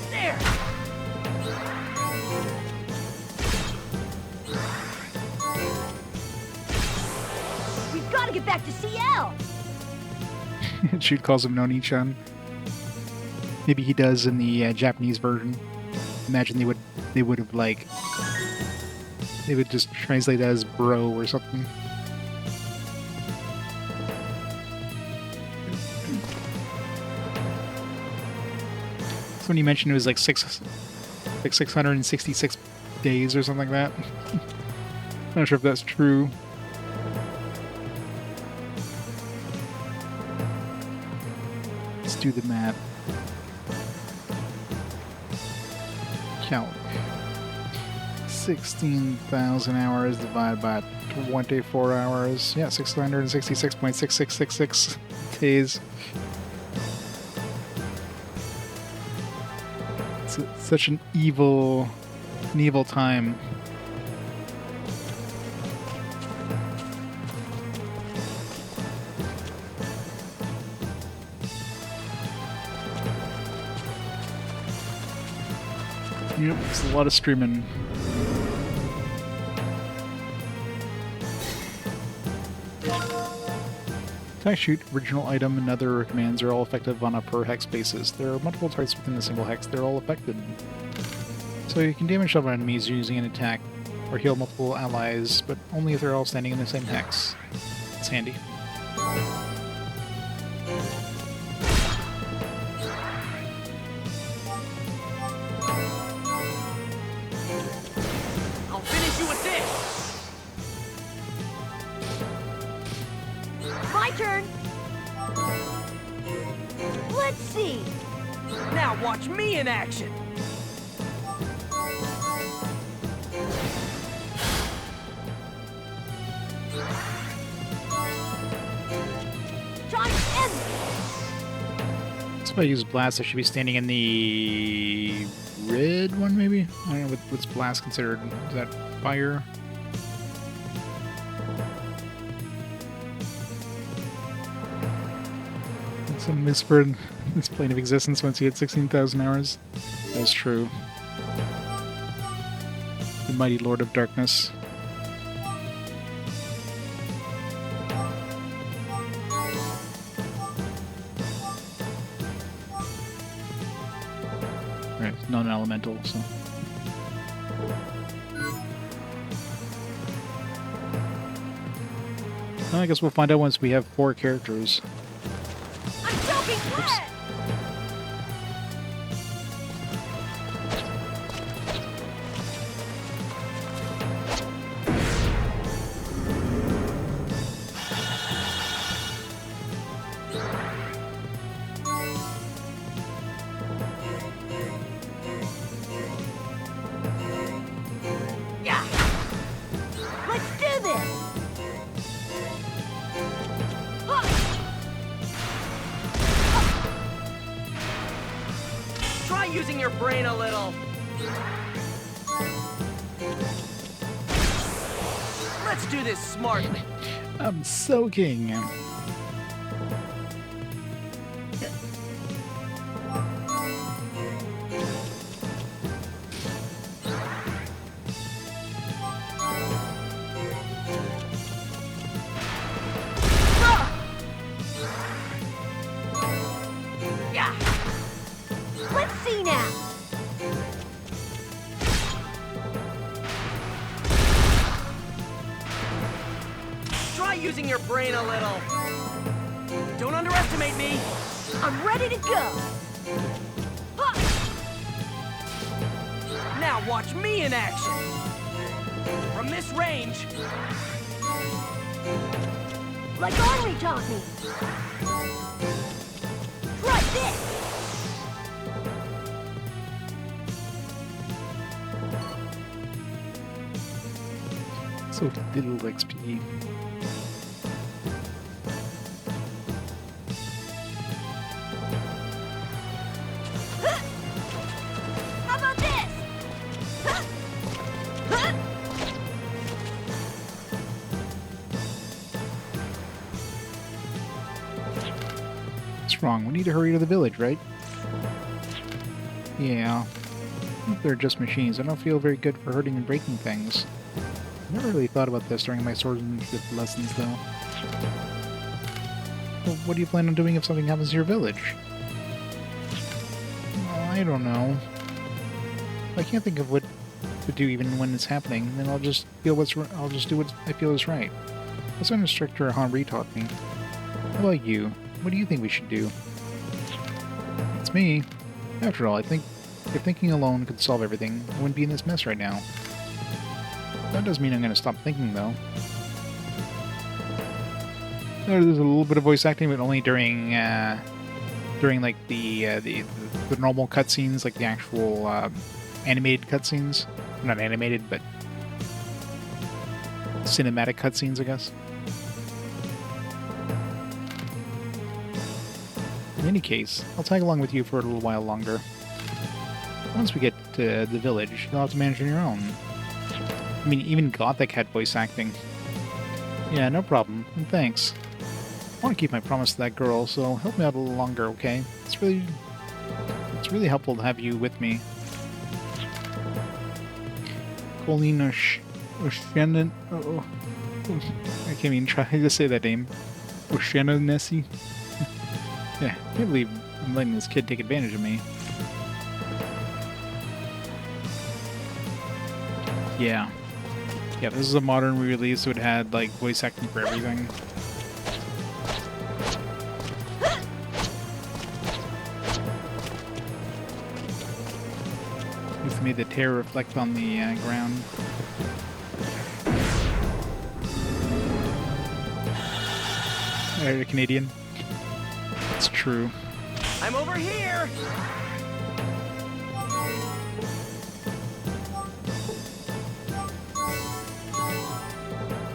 There. We've got to get back to Ciel. Jude calls him Noni-chan. Maybe he does in the Japanese version. Imagine they would have like they would just translate that as bro or something. So when you mentioned it was like 666 days or something like that. Not sure if that's true. Let's do the math. Calc. 16,000 hours divided by 24 hours. Yeah, 666.6666 days. It's such an evil time. Yep, it's a lot of streaming. Attack, shoot, original item, and other commands are all effective on a per hex basis. There are multiple targets within a single hex. They're all affected. So you can damage several enemies using an attack, or heal multiple allies, but only if they're all standing in the same hex. It's handy. I'll finish you with this. My turn. Let's see. Now watch me in action. Time to end this. So if I use blast, I should be standing in the red one, maybe? I don't know what's blast considered. Is that fire? Some misspurred this plane of existence once you hit 16,000 hours. That's true. The mighty Lord of Darkness. Right, non-elemental, so. Well, I guess we'll find out once we have 4 characters. I'm soaking wet. using your brain a little. Let's do this smartly. I'm soaking. Let's see now. Try using your brain a little. Don't underestimate me. I'm ready to go. Ha! Now watch me in action. From this range, Like Henri taught me. Try this. So little XP. How about this? Ha! Ha! What's wrong? We need to hurry to the village, right? Yeah. They're just machines. I don't feel very good for hurting and breaking things. I never really thought about this during my swordsmanship lessons, though. Well, what do you plan on doing if something happens to your village? Well, I don't know. I can't think of what to do even when it's happening. Then I'll just do what I feel is right. That's what instructor Henri taught me. How about you? What do you think we should do? It's me. After all, I think if thinking alone could solve everything, I wouldn't be in this mess right now. That doesn't mean I'm going to stop thinking, though. There's a little bit of voice acting, but only during like the normal cutscenes, like the actual animated cutscenes. Not animated, but cinematic cutscenes, I guess. In any case, I'll tag along with you for a little while longer. Once we get to the village, you'll have to manage on your own. I mean, even Gothic had voice acting. Yeah, no problem, and thanks. I want to keep my promise to that girl, so help me out a little longer, okay? It's really helpful to have you with me. Colleen O'Shannon... Oh, I can't even try to say that name. O'Shannonnessy? Yeah, I can't believe I'm letting this kid take advantage of me. Yeah. Yeah, this is a modern re-release, so it had, like, voice acting for everything. This made the tear reflect on the ground. Canadian. It's true. I'm over here.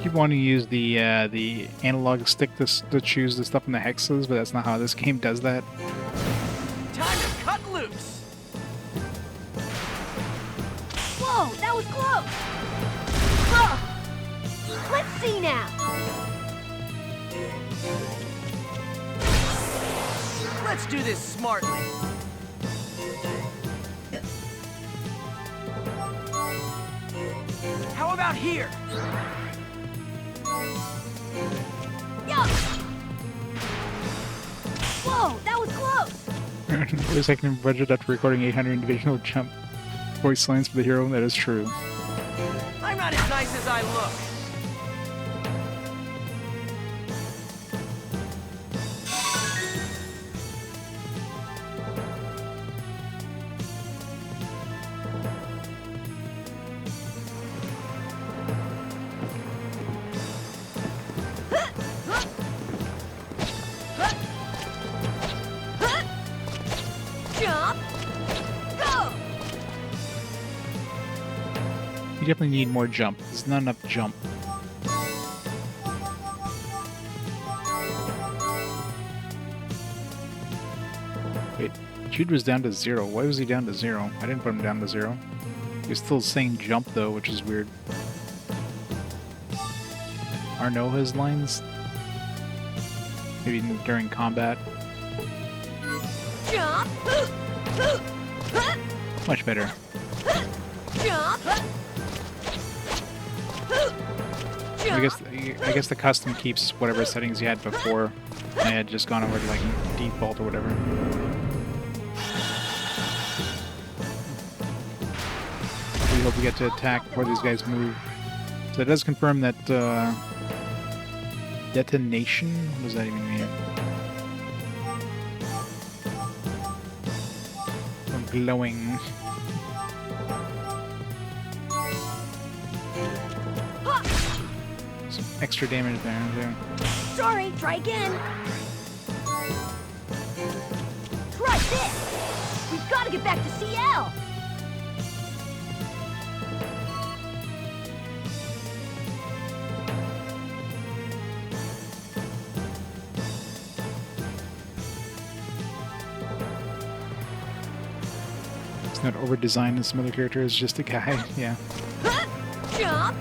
Keep wanting to use the analog stick to choose the stuff in the hexes, but that's not how this game does that. Time to cut loose. Whoa, that was close. Ah! Let's see now. Let's do this smartly. How about here? Yeah. Whoa, that was close. Voice acting budget after recording 800 individual jump voice lines for the hero. That is true. I'm not as nice as I look. Jump. Go. You definitely need more jump. There's not enough jump. Wait, Jude was down to 0. Why was he down to 0? I didn't put him down to 0. He was still saying jump, though, which is weird. Arno has lines? Maybe during combat. Jump! Much better. Jump! I guess the custom keeps whatever settings you had before. I had just gone over to like default or whatever. We hope we get to attack before these guys move. So it does confirm that detonation. What does that even mean? Glowing. Some extra damage there, too. Sorry, try again. Try this. We've got to get back to Ciel. It's not over-designed as some other characters, just a guy, yeah. Jump!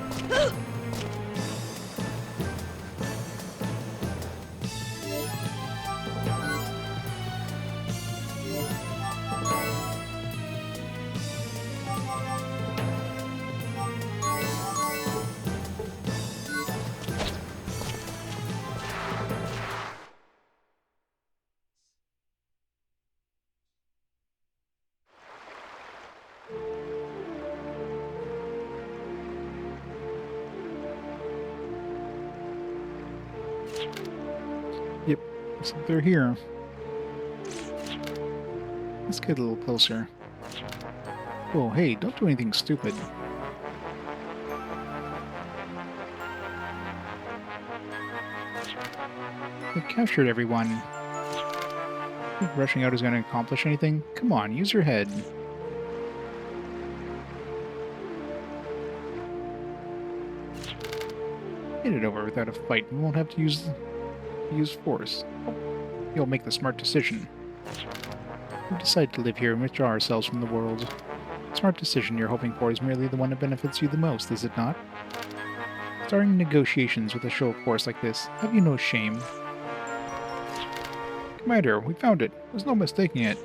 Yep, looks like they're here. Let's get a little closer. Oh, hey, don't do anything stupid. They captured everyone. Think rushing out is going to accomplish anything? Come on, use your head. Get it over without a fight. We won't have to use force. You'll make the smart decision. We've decided to live here and withdraw ourselves from the world. The smart decision you're hoping for is merely the one that benefits you the most, is it not? Starting negotiations with a show of force like this, have you no shame? Commander, we found it. There's no mistaking it.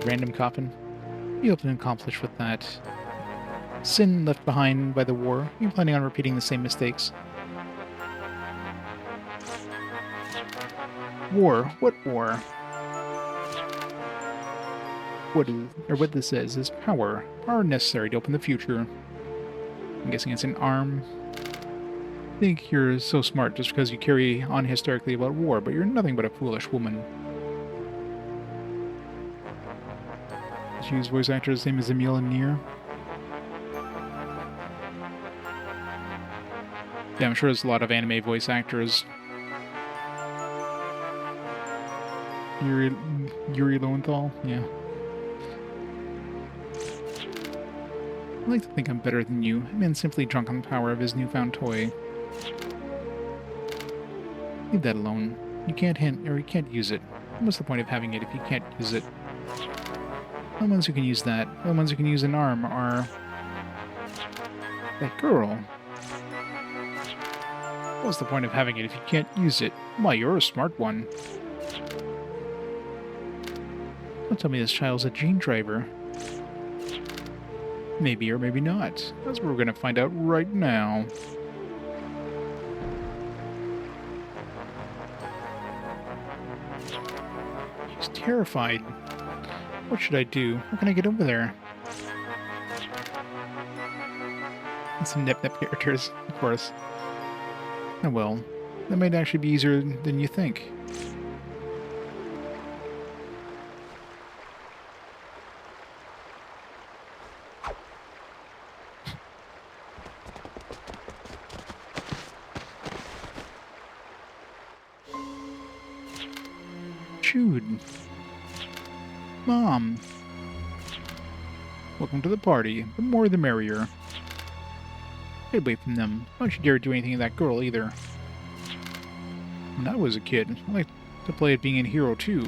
Random coffin. You hope to accomplish with that. Sin left behind by the war. Are you planning on repeating the same mistakes? War? What war? What this is power. Power necessary to open the future. I'm guessing it's an arm. I think you're so smart just because you carry on hysterically about war, but you're nothing but a foolish woman. Did you use voice actors the same as Emil and Nier? Yeah, I'm sure there's a lot of anime voice actors. Yuri Lowenthal? Yeah. I like to think I'm better than you. A man simply drunk on the power of his newfound toy. Leave that alone. You can't use it. What's the point of having it if you can't use it? The ones who can use that. The ones who can use an arm are... that girl. What's the point of having it if you can't use it? Why, you're a smart one. Don't tell me this child's a gene driver. Maybe or maybe not. That's what we're gonna find out right now. She's terrified. What should I do? How can I get over there? And some nip-nip characters, of course. Oh well. That might actually be easier than you think. Jude. Mom. Welcome to the party. The more the merrier. Get away from them. Don't you dare do anything to that girl either. When I was a kid, I liked to play at being a hero too.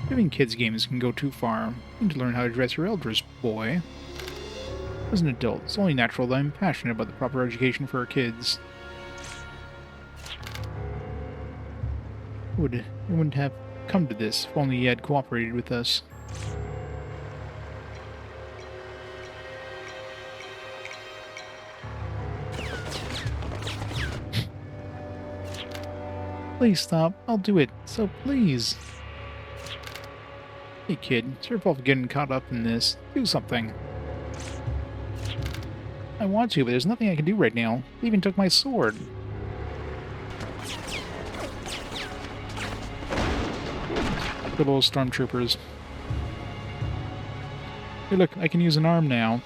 Even kids' games can go too far. You need to learn how to dress your elders, boy. As an adult, it's only natural that I'm passionate about the proper education for our kids. It wouldn't have come to this if only he had cooperated with us. Please stop. I'll do it. So please. Hey kid, it's your fault for getting caught up in this. Do something. I want to, but there's nothing I can do right now. They even took my sword. Good old stormtroopers. Hey look, I can use an arm now.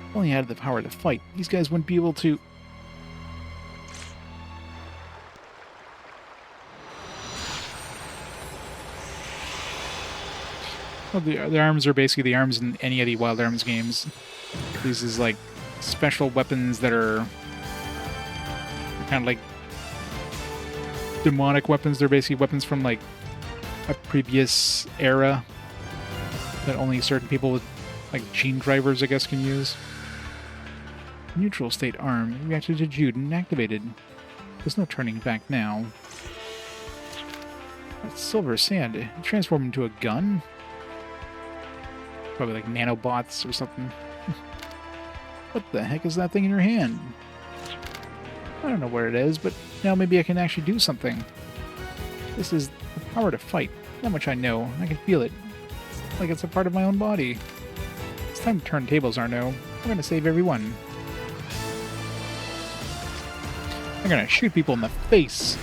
If only I had the power to fight, these guys wouldn't be able to... Well, the arms are basically the arms in any of the Wild Arms games. These is like special weapons that are kind of like demonic weapons. They're basically weapons from like a previous era that only certain people with like gene drivers, I guess, can use. Neutral state arm reacted to Jude and activated. There's no turning back now. That's silver sand. It transformed into a gun? Probably like nanobots or something. What the heck is that thing in your hand? I don't know where it is, but now maybe I can actually do something. This is the power to fight. That much I know. I can feel it. It's like it's a part of my own body. It's time to turn tables, Arno. We're gonna save everyone. I'm gonna shoot people in the face.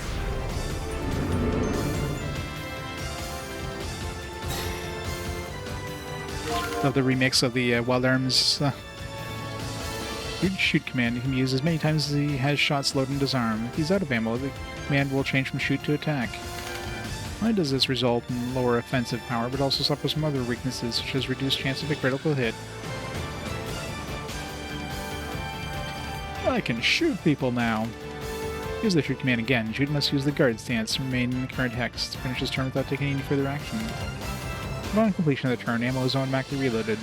Love the remix of the Wild Arms shoot command. He can be used as many times as he has shots loaded into his arm. If he's out of ammo, the command will change from shoot to attack. Why does this result in lower offensive power, but also suffers from other weaknesses, such as reduced chance of a critical hit? I can shoot people now. Use the shoot command again. Jude must use the guard stance to remain in the current hex to finish his turn without taking any further action. Upon completion of the turn, ammo is automatically reloaded.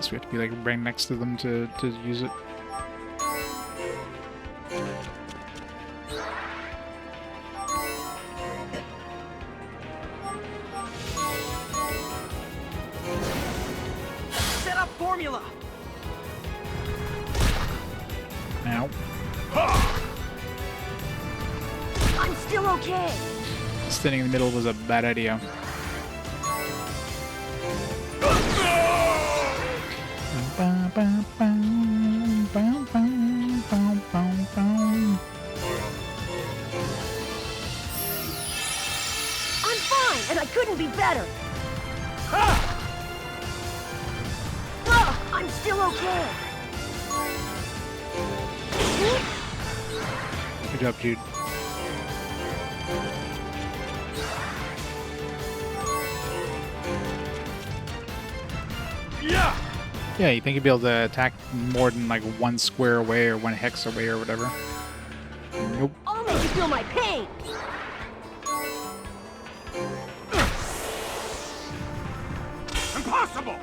So we have to be like right next to them to use it. Set up formula. Ow. I'm still okay. Standing in the middle was a bad idea. I'm fine, and I couldn't be better. I'm still okay. Good job, Jude. Yeah, you think you'd be able to attack more than like one square away or one hex away or whatever. Nope. I'll make you feel my pain. Impossible!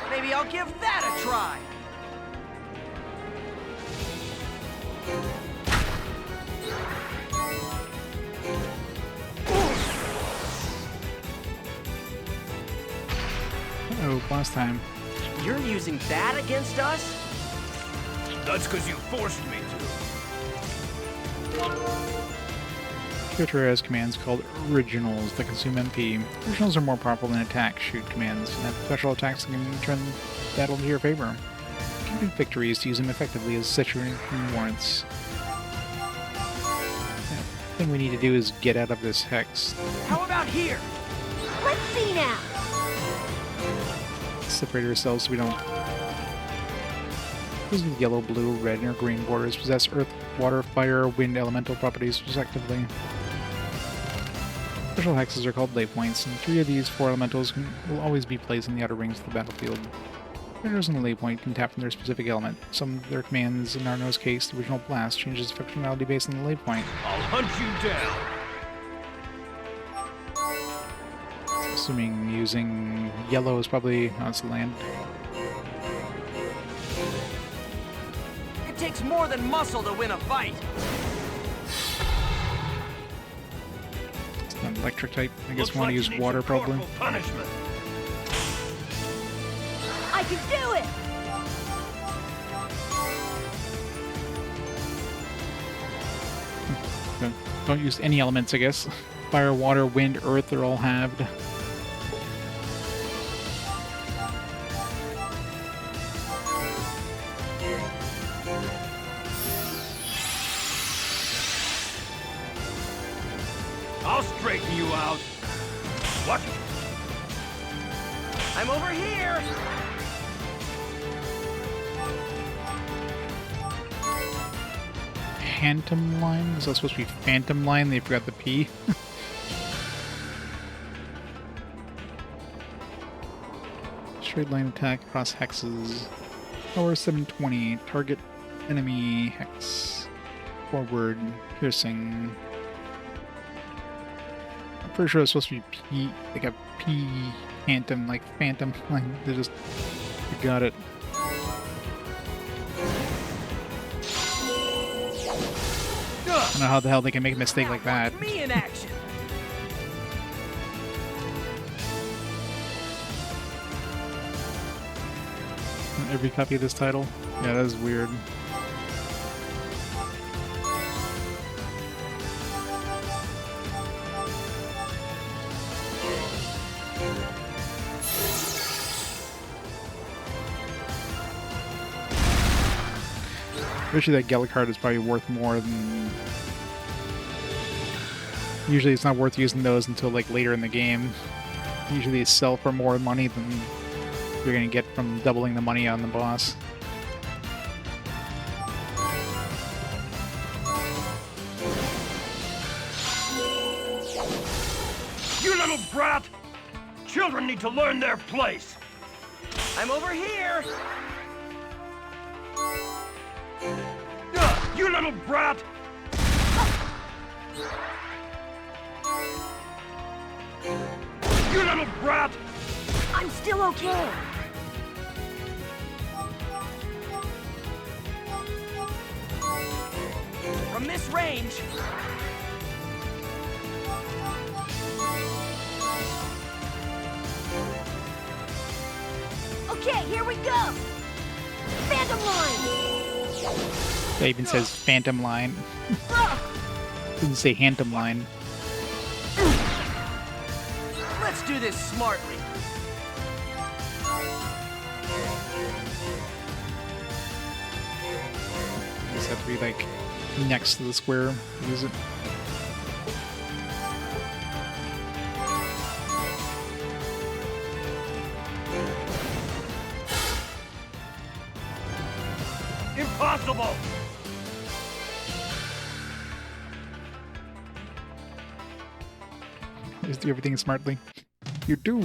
Maybe I'll give that a try. Oh, boss time. You're using that against us? That's because you forced me to. Kyoto has commands called originals that consume MP. Originals are more powerful than attack shoot commands, and have special attacks that can turn battle to your favor. Keep victories to use them effectively as the situation warrants. The thing we need to do is get out of this hex. How about here? Let's see now. Separate ourselves so we don't These are yellow, blue, red, or green borders possess earth, water, fire, wind, elemental properties, respectively. Special hexes are called lay points, and 3 of these 4 elementals will always be placed in the outer rings of the battlefield. Critters in a lay point can tap from their specific element. Some of their commands, in Narno's case, the original blast, changes functionality based on the lay point. I'll hunt you down. Assuming using yellow is probably on its land. It takes more than muscle to win a fight. It's not electric type. I guess Looks we want like to you use need water some probably. corporal punishment. I can do it! Don't use any elements, I guess. Fire, water, wind, earth are all halved. I'll straighten you out. What? I'm over here. Phantom line? Is that supposed to be phantom line? They forgot the P. Straight line attack across hexes. Power 720. Target enemy hex. Forward. Piercing. I'm pretty sure it's supposed to be P, like a P phantom, like phantom line. They just got it. I don't know how the hell they can make a mistake like that. Watch me in action. Every copy of this title. Yeah, that is weird. Especially that Gala card is probably worth more than... Usually it's not worth using those until like later in the game. Usually they sell for more money than you're gonna get from doubling the money on the boss. You little brat! Children need to learn their place. I'm over here. You little brat! You little brat! I'm still okay. From this range. Okay, here we go! Phantom line! It even says Phantom Line. Doesn't say Phantom Line. Let's do this smartly. Just have to be like next to the square. Use it. Impossible! Just do everything smartly. You do.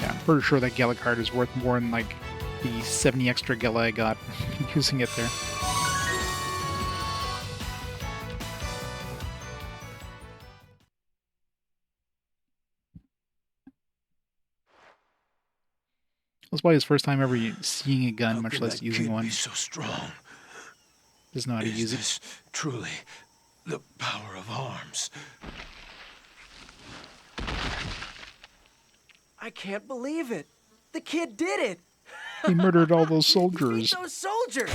Yeah, I'm pretty sure that Gala card is worth more than like the 70 extra Gala I got using it there. That's why his first time ever seeing a gun, much less using one. So strong. Doesn't know how to use it. Is this truly the power of arms? I can't believe it. The kid did it. He murdered all those Beat soldiers. those soldiers.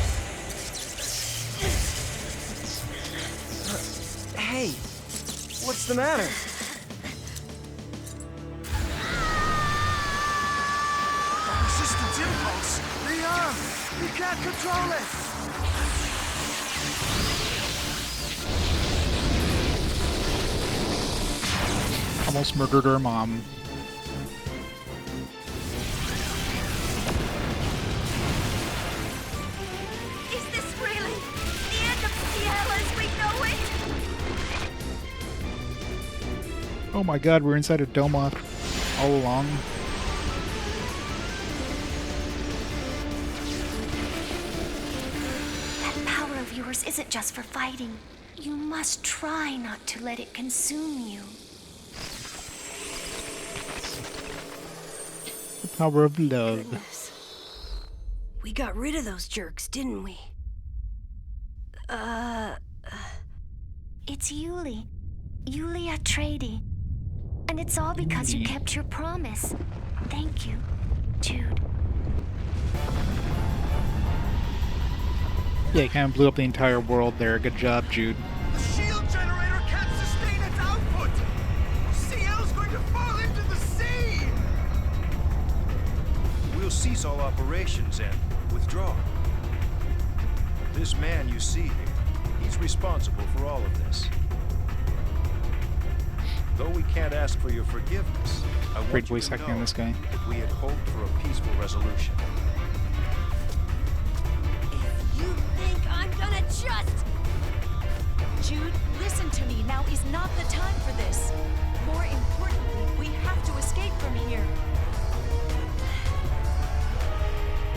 Hey, what's the matter? Resistance impulse! Leon! You can't control it! Almost murdered her mom. Oh my god, we're inside a dome all along. That power of yours isn't just for fighting. You must try not to let it consume you. The power of love. Goodness. We got rid of those jerks, didn't we? It's Yuli. Yuli Atreides. And it's all because you kept your promise. Thank you, Jude. Yeah, you kind of blew up the entire world there. Good job, Jude. The shield generator can't sustain its output! Ciel's going to fall into the sea! We'll cease all operations and withdraw. This man you see here, he's responsible for all of this. Though we can't ask for your forgiveness, I want Great you voice to acting on know this guy. that we had hoped for a peaceful resolution. If you think I'm gonna just... Jude, listen to me. Now is not the time for this. More importantly, we have to escape from here.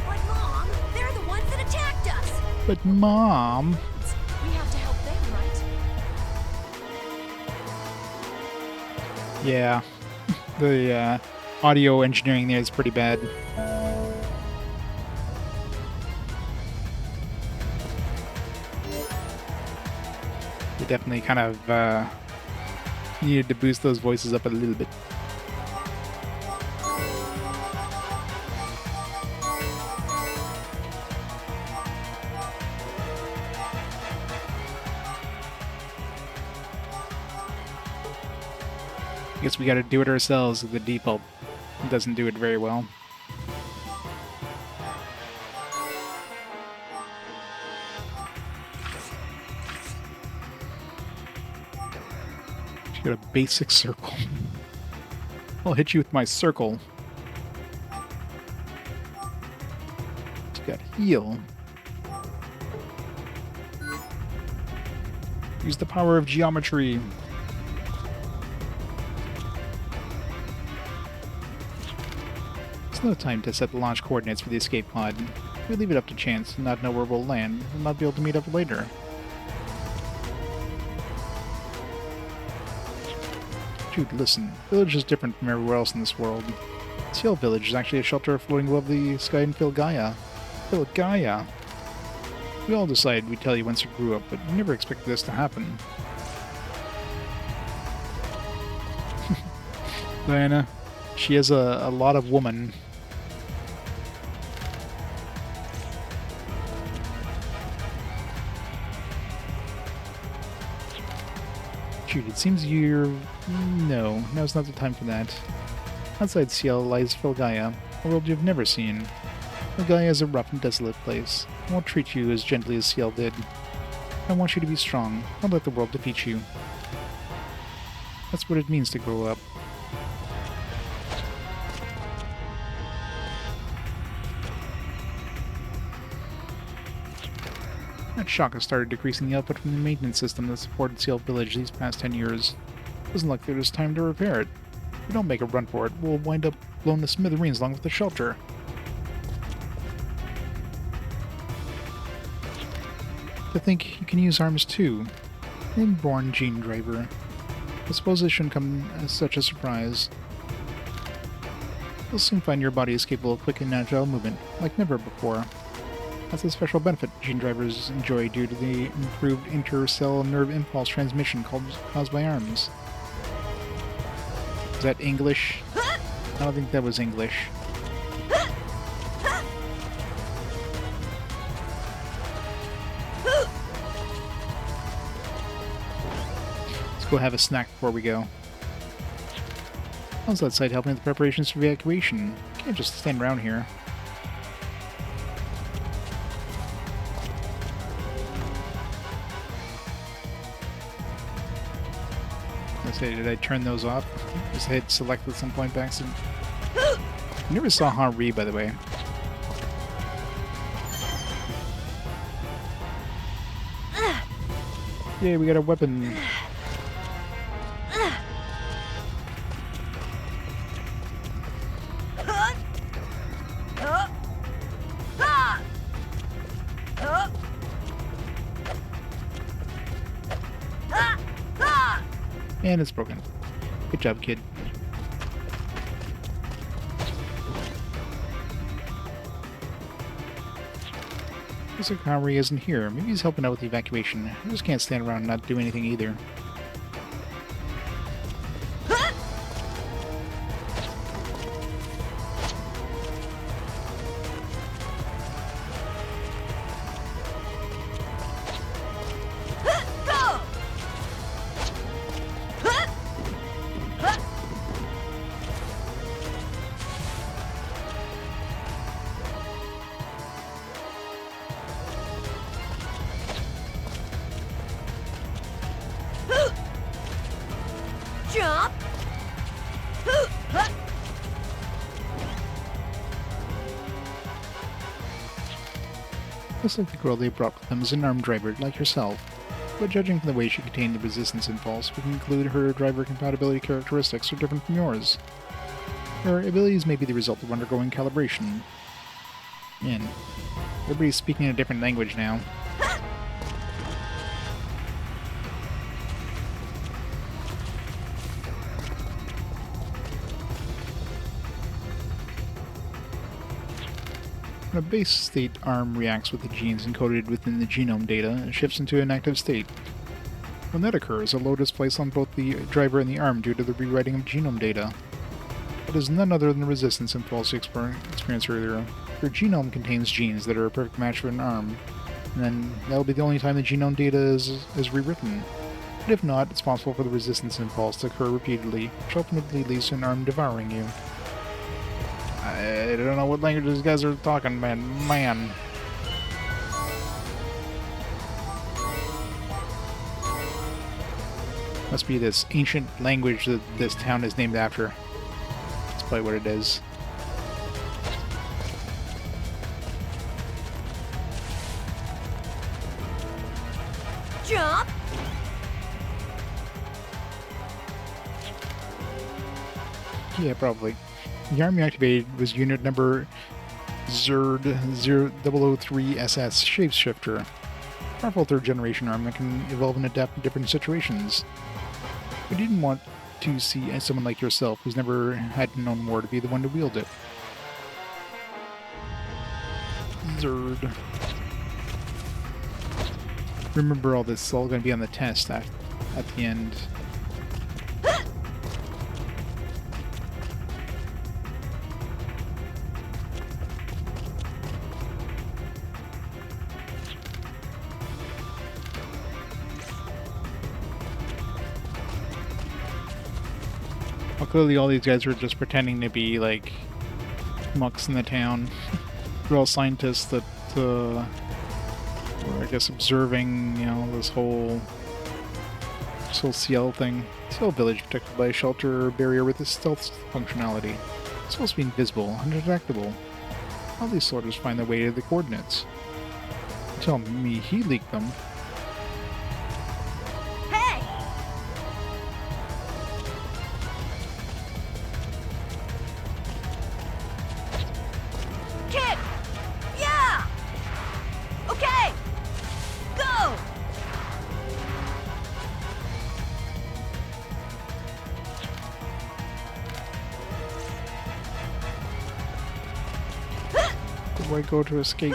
But Mom, they're the ones that attacked us! But Mom... We have to help them, right? Yeah. The audio engineering there is pretty bad. They definitely kind of needed to boost those voices up a little bit. I guess we gotta do it ourselves. The default doesn't do it very well. She got a basic circle. I'll hit you with my circle. She got heal. Use the power of geometry. It's no time to set the launch coordinates for the escape pod. If we leave it up to chance and not know where we'll land, we'll not be able to meet up later. Jude, listen. The village is different from everywhere else in this world. Ciel village is actually a shelter floating above the sky in Filgaia. Filgaia! We all decided we'd tell you once you grew up, but we never expected this to happen. Diana, she has a lot of woman. Jude, it seems you're... No, now's not the time for that. Outside Ciel lies Filgaia, a world you've never seen. Filgaia is a rough and desolate place. I won't treat you as gently as Ciel did. I want you to be strong. Don't let the world defeat you. That's what it means to grow up. That shock has started decreasing the output from the maintenance system that supported Ciel Village these past 10 years. Doesn't look like there's time to repair it. If we don't make a run for it, we'll wind up blown to smithereens along with the shelter. To think you can use arms too. Inborn gene driver. I suppose this shouldn't come as such a surprise. You'll soon find your body is capable of quick and agile movement, like never before. That's a special benefit gene drivers enjoy due to the improved intercell nerve impulse transmission caused by arms. Is that English? I don't think that was English. Let's go have a snack before we go. I was outside helping with the preparations for evacuation. Can't just stand around here. Did I turn those off? Just hit select at some point by accident. I never saw Henri, by the way. Yay, we got a weapon. And it's broken. Good job, kid. Looks like Henry isn't here. Maybe he's helping out with the evacuation. I just can't stand around and not do anything either. Jump! Looks like the girl they brought with them is an armed driver, like herself. But judging from the way she contained the resistance impulse, we can conclude her driver compatibility characteristics are different from yours. Her abilities may be the result of undergoing calibration. Man, everybody's speaking a different language now. When a base state arm reacts with the genes encoded within the genome data, it shifts into an active state. When that occurs, a load is placed on both the driver and the arm due to the rewriting of genome data. It is none other than the resistance impulse you experienced earlier. Your genome contains genes that are a perfect match for an arm, and then that'll be the only time the genome data is rewritten. But if not, it's possible for the resistance impulse to occur repeatedly, which ultimately leads to an arm devouring you. I don't know what language these guys are talking, man. Must be this ancient language that this town is named after. That's probably what it is. Jump! Yeah, probably. The arm you activated was unit number Zerd 003SS Shapeshifter. Powerful third generation arm that can evolve and adapt to different situations. We didn't want to see someone like yourself who's never had known war to be the one to wield it. Zerd. Remember, all this is all going to be on the test at the end. Well, clearly all these guys are just pretending to be, like, mucks in the town. They're all scientists that, were, I guess, observing, you know, this whole Ciel thing. Ciel village protected by a shelter or barrier with a stealth functionality. It's supposed to be invisible, undetectable. How these soldiers find their way to the coordinates? Tell me he leaked them. Where do I go to escape?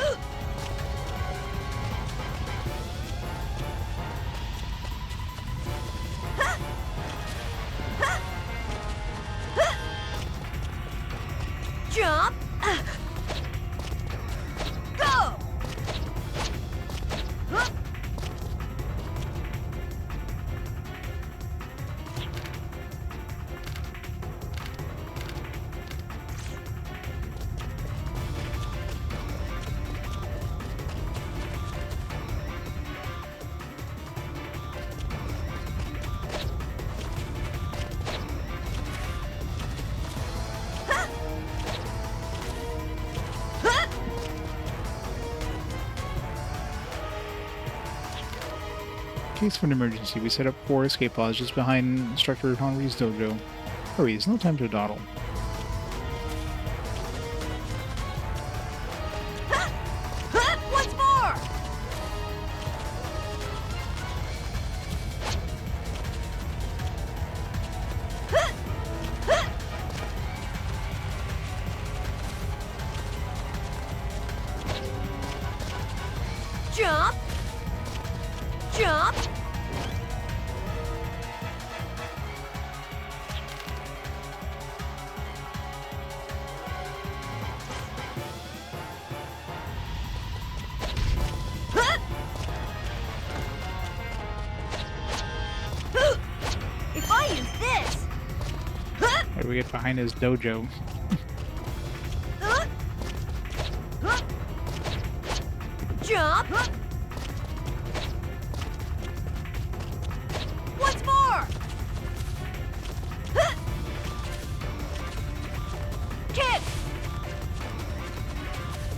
Jump! Go! In case of an emergency, we set up 4 escape pods just behind Instructor Henry's dojo. Hurry, there's no time to dawdle. Once more! Jump! Jump! If I use this, How do we get behind his dojo? jump. Once more. Kick.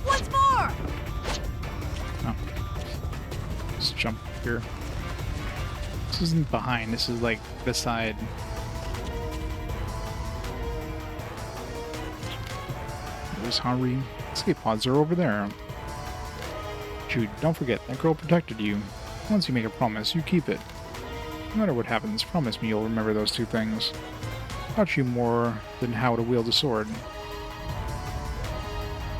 Once more. Oh. Just jump here. This isn't behind, this is like the side. There's Henri. Escape pods are over there. Jude, don't forget, that girl protected you. Once you make a promise, you keep it. No matter what happens, promise me you'll remember those two things. Taught you more than how to wield a sword.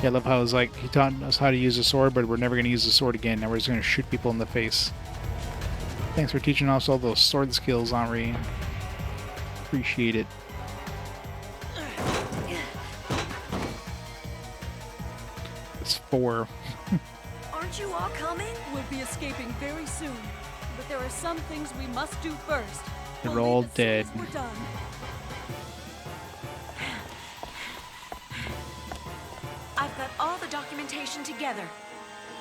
Yeah, I love how it's like, he taught us how to use a sword, but we're never going to use the sword again. Now we're just going to shoot people in the face. Thanks for teaching us all those sword skills, Henri. Appreciate it. It's 4. Aren't you all coming? We'll be escaping very soon. But there are some things we must do first. They're We'll all leave as soon dead. as we're done. I've got all the documentation together.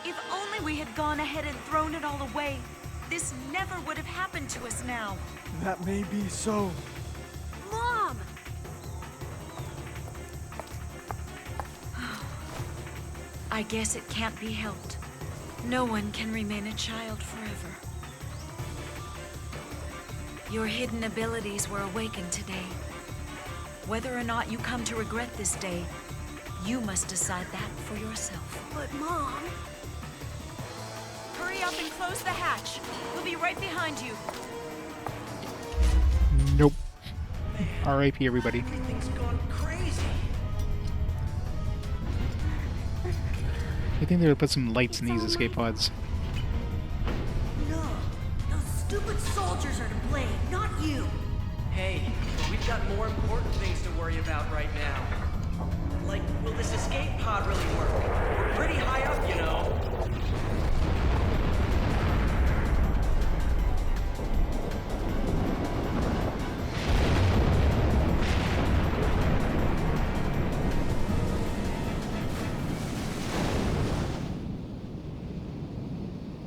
If only we had gone ahead and thrown it all away, this never would have happened to us now. That may be so. Mom! I guess it can't be helped. No one can remain a child forever. Your hidden abilities were awakened today. Whether or not you come to regret this day, you must decide that for yourself. But Mom... Hurry up and close the hatch. We'll be right behind you. Nope. R.I.P. everybody. Everything's gone crazy. I think they would put some lights in these escape pods. No. Those stupid soldiers are to blame, not you. Hey, we've got more important things to worry about right now. Like, will this escape pod really work? We're pretty high up, you know.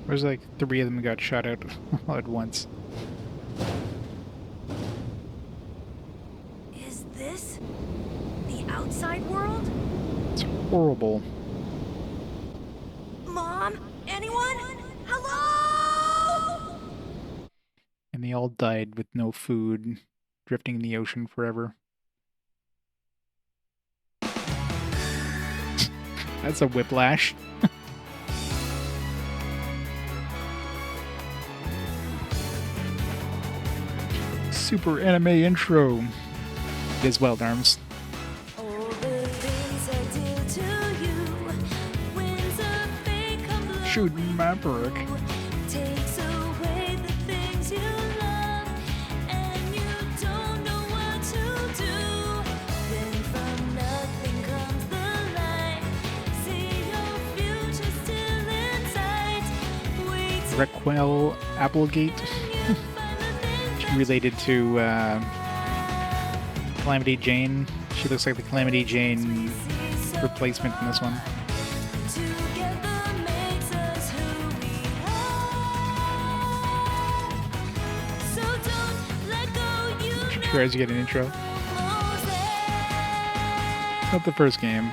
There's like 3 of them got shot out all at once. Is this the outside world? It's horrible. Mom? Anyone? Hello? And they all died with no food, drifting in the ocean forever. That's a whiplash. Super anime intro. It is well, Darms. Shoot, Maverick. Requel Applegate. Related to Calamity Jane. She looks like the Calamity Jane replacement in this one. Sure, as you get an intro. Not the first game.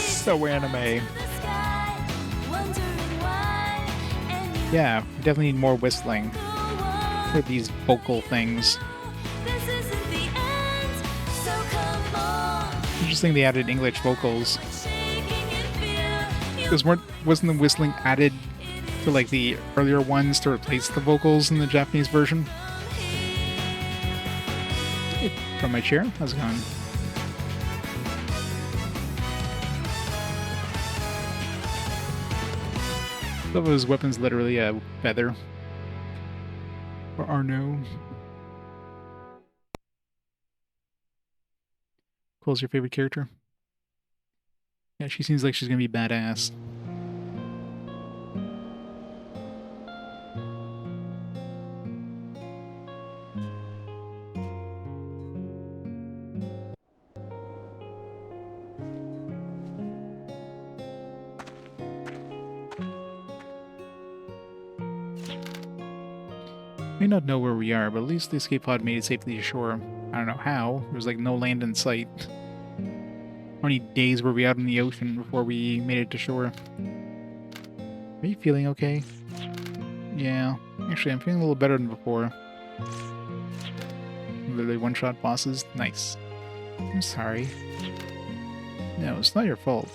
So anime. Yeah, we definitely need more whistling for these vocal things. Interesting they added English vocals. Because wasn't the whistling added to like the earlier ones to replace the vocals in the Japanese version? Hey, from my chair? How's it going? Some of his weapons literally a feather. Or Arno. Cole's your favorite character? Yeah, she seems like she's gonna be badass. May not know where we are, but at least the escape pod made it safely to shore. I don't know how. There was like no land in sight. How many days were we out in the ocean before we made it to shore? Are you feeling okay? Yeah. Actually, I'm feeling a little better than before. Literally one-shot bosses? Nice. I'm sorry. No, it's not your fault.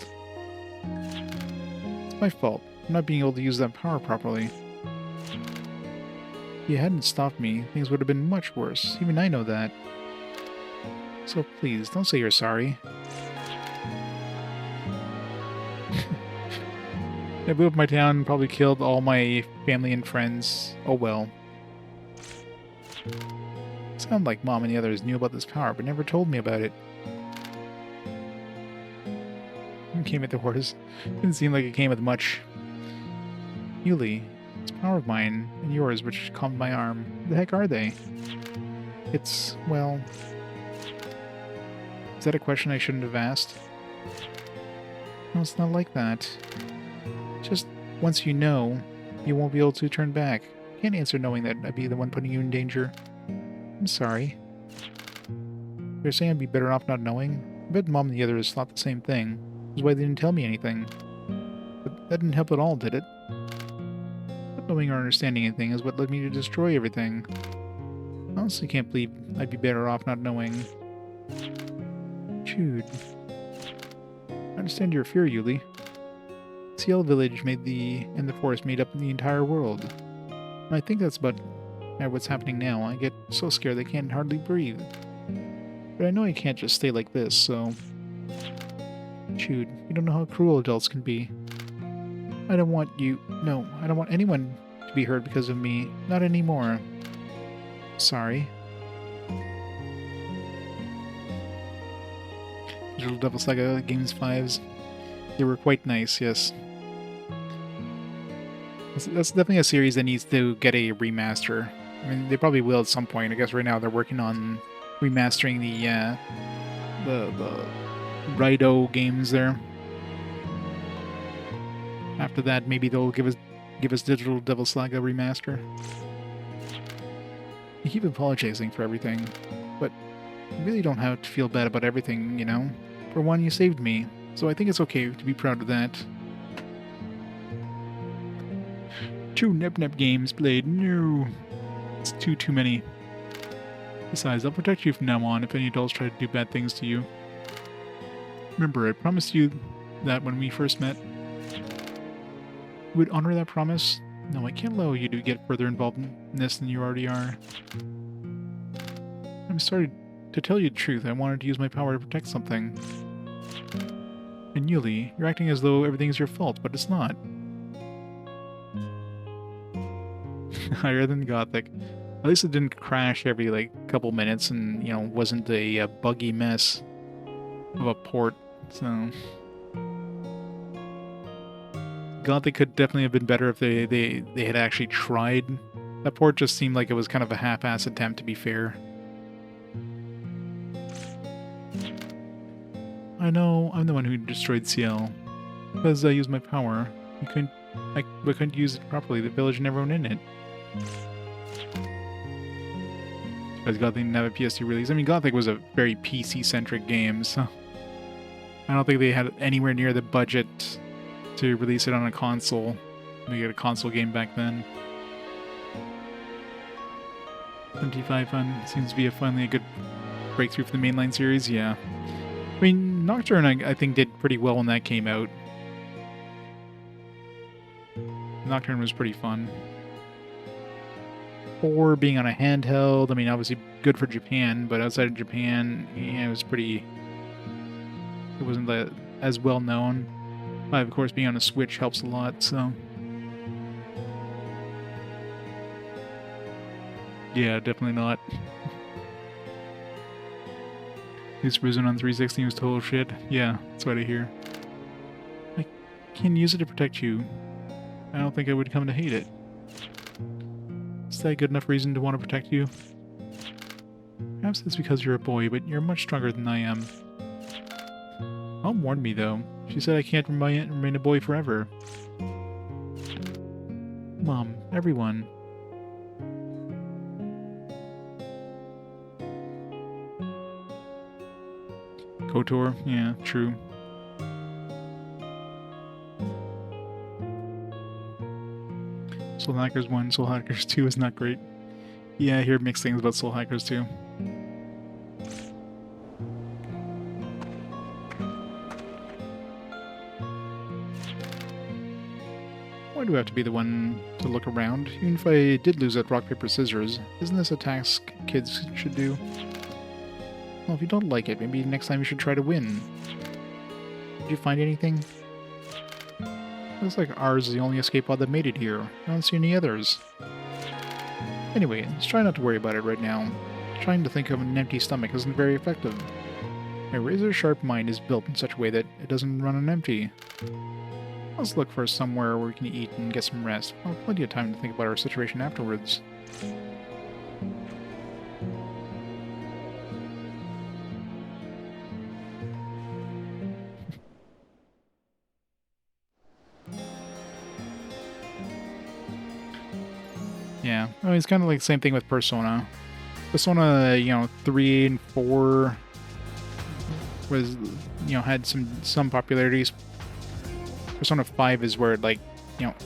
It's my fault. I'm not being able to use that power properly. If you hadn't stopped me, things would have been much worse. Even I know that. So please, don't say you're sorry. I blew up my town and probably killed all my family and friends. Oh well. It sounded like Mom and the others knew about this power, but never told me about it. It came with the horse. Didn't seem like it came with much. Yuli, it's a power of mine and yours which calmed my arm. Who the heck are they? It's, well... Is that a question I shouldn't have asked? No, it's not like that. Just once you know, you won't be able to turn back. Can't answer knowing that I'd be the one putting you in danger. I'm sorry. You're saying I'd be better off not knowing? I bet Mom and the others thought the same thing. That's why they didn't tell me anything. But that didn't help at all, did it? Not knowing or understanding anything is what led me to destroy everything. I honestly can't believe I'd be better off not knowing. Jude. I understand your fear, Yuli. Ciel village and the forest made up the entire world. And I think that's about what's happening now. I get so scared I can't hardly breathe. But I know I can't just stay like this, so... Jude, you don't know how cruel adults can be. I don't want you... No, I don't want anyone to be hurt because of me. Not anymore. Sorry. Digital Devil Saga Games 5s. They were quite nice, yes. That's definitely a series that needs to get a remaster. I mean, they probably will at some point. I guess right now they're working on remastering the Rido games there. After that, maybe they'll give us Digital Devil Saga remaster. You keep apologizing for everything, but you really don't have to feel bad about everything, you know? For one, you saved me, so I think it's okay to be proud of that. 2 Nep games played. No. It's too many. Besides, I'll protect you from now on if any adults try to do bad things to you. Remember, I promised you that when we first met. You would honor that promise? No, I can't allow you to get further involved in this than you already are. I'm sorry. To tell you the truth, I wanted to use my power to protect something. And Yuli, you're acting as though everything's your fault, but it's not. Higher than Gothic. At least it didn't crash every, like, couple minutes and, you know, wasn't a buggy mess of a port, so... Gothic could definitely have been better if they had actually tried. That port just seemed like it was kind of a half-ass attempt, to be fair. I know, I'm the one who destroyed Ciel. Because I used my power. I couldn't use it properly, the village and everyone in it. Because Gothic didn't have a PS2 release. I mean, Gothic was a very PC-centric game, so... I don't think they had anywhere near the budget to release it on a console. Make it a console game back then. 25 Fun seems to be finally a good breakthrough for the mainline series, yeah. I mean, Nocturne, I think, did pretty well when that came out. Nocturne was pretty fun. 4 being on a handheld, I mean, obviously good for Japan, but outside of Japan, yeah, it was pretty... It wasn't as well known. 5, of course, being on a Switch helps a lot, so... Yeah, definitely not. This prison on 360 was total shit. Yeah, that's what I hear. I can use it to protect you. I don't think I would come to hate it. Is that a good enough reason to want to protect you? Perhaps it's because you're a boy, but you're much stronger than I am. Mom warned me, though. She said I can't remain a boy forever. Mom, everyone. KOTOR? Yeah, true. Soul Hackers 1, Soul Hackers 2 is not great. Yeah, I hear mixed things about Soul Hackers 2. Why do I have to be the one to look around? Even if I did lose at rock, paper, scissors, isn't this a task kids should do? Well, if you don't like it, maybe next time you should try to win. Did you find anything? Looks like ours is the only escape pod that made it here. I don't see any others. Anyway, let's try not to worry about it right now. Trying to think of an empty stomach isn't very effective. My razor-sharp mind is built in such a way that it doesn't run on empty. Let's look for somewhere where we can eat and get some rest. I'll have plenty of time to think about our situation afterwards. Yeah, I mean, it's kind of like the same thing with Persona. Persona, 3 and 4 was, had some popularities. Persona 5 is where,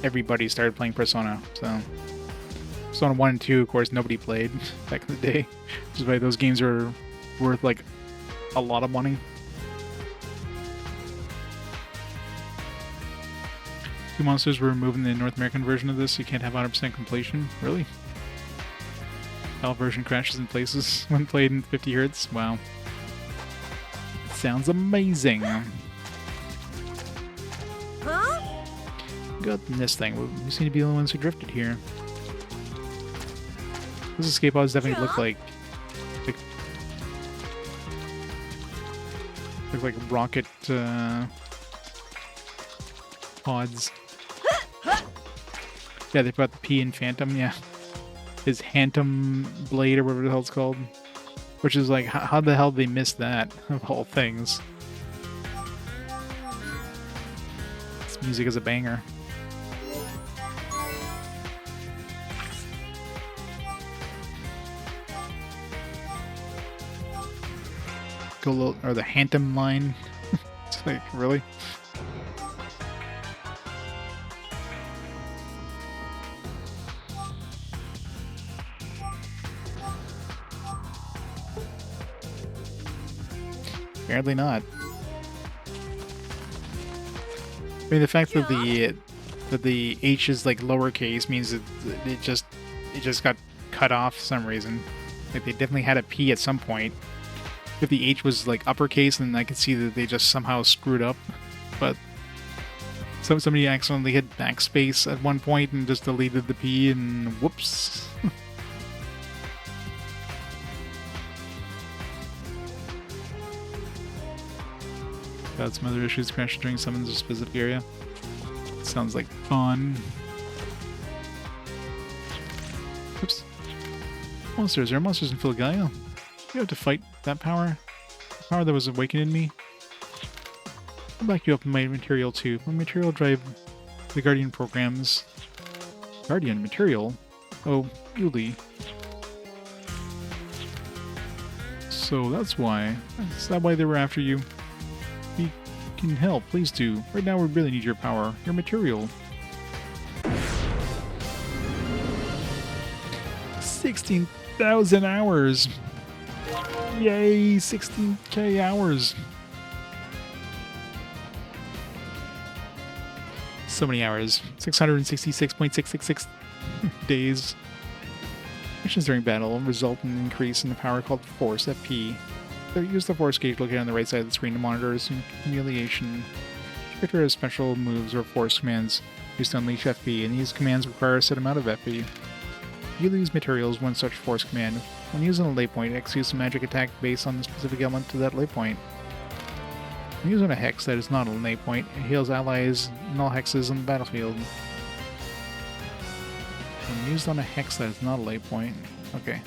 everybody started playing Persona, so... Persona 1 and 2, of course, nobody played back in the day. Which is why those games are worth, a lot of money. Two monsters were removed in the North American version of this, so you can't have 100% completion. Really? PAL version crashes in places when played in 50 Hz? Wow. Sounds amazing. Huh? Got in this thing. We seem to be the only ones who drifted here. Those escape pods definitely look like rocket pods. Yeah, they brought the P in Phantom, yeah. His Hantom Blade, or whatever the hell it's called. Which is like, how the hell did they miss that, of all things? This music is a banger. Or the Hantom line. It's like, really? Apparently not. I mean, the fact that the H is lowercase means that it just got cut off for some reason. Like, they definitely had a P at some point. If the H was uppercase, then I could see that they just somehow screwed up. But somebody accidentally hit backspace at one point and just deleted the P, and whoops. Got some other issues crashing during summons a specific area. Sounds like fun. Oops. Monsters. There are monsters in Philgaia. You have to fight that power. The power that was awakened in me. I'll back you up in my material too. My material drive the Guardian programs. Guardian material? Oh, Yuli. So that's why. Is that why they were after you? We can help, please do. Right now we really need your power. Your material. 16,000 hours! Yay! 16k hours! So many hours. 666.666 days. Actions during battle result in an increase in the power called Force, FP. So use the Force gauge located on the right side of the screen to monitor its accumulation. Each character has special moves or Force commands used to unleash FP, and these commands require a set amount of FP. You lose materials when such force command. When using a lay point, executes a magic attack based on the specific element to that lay point. When using a hex that is not a lay point, it heals allies and all hexes on the battlefield. When used on a hex that is not a lay point. Okay.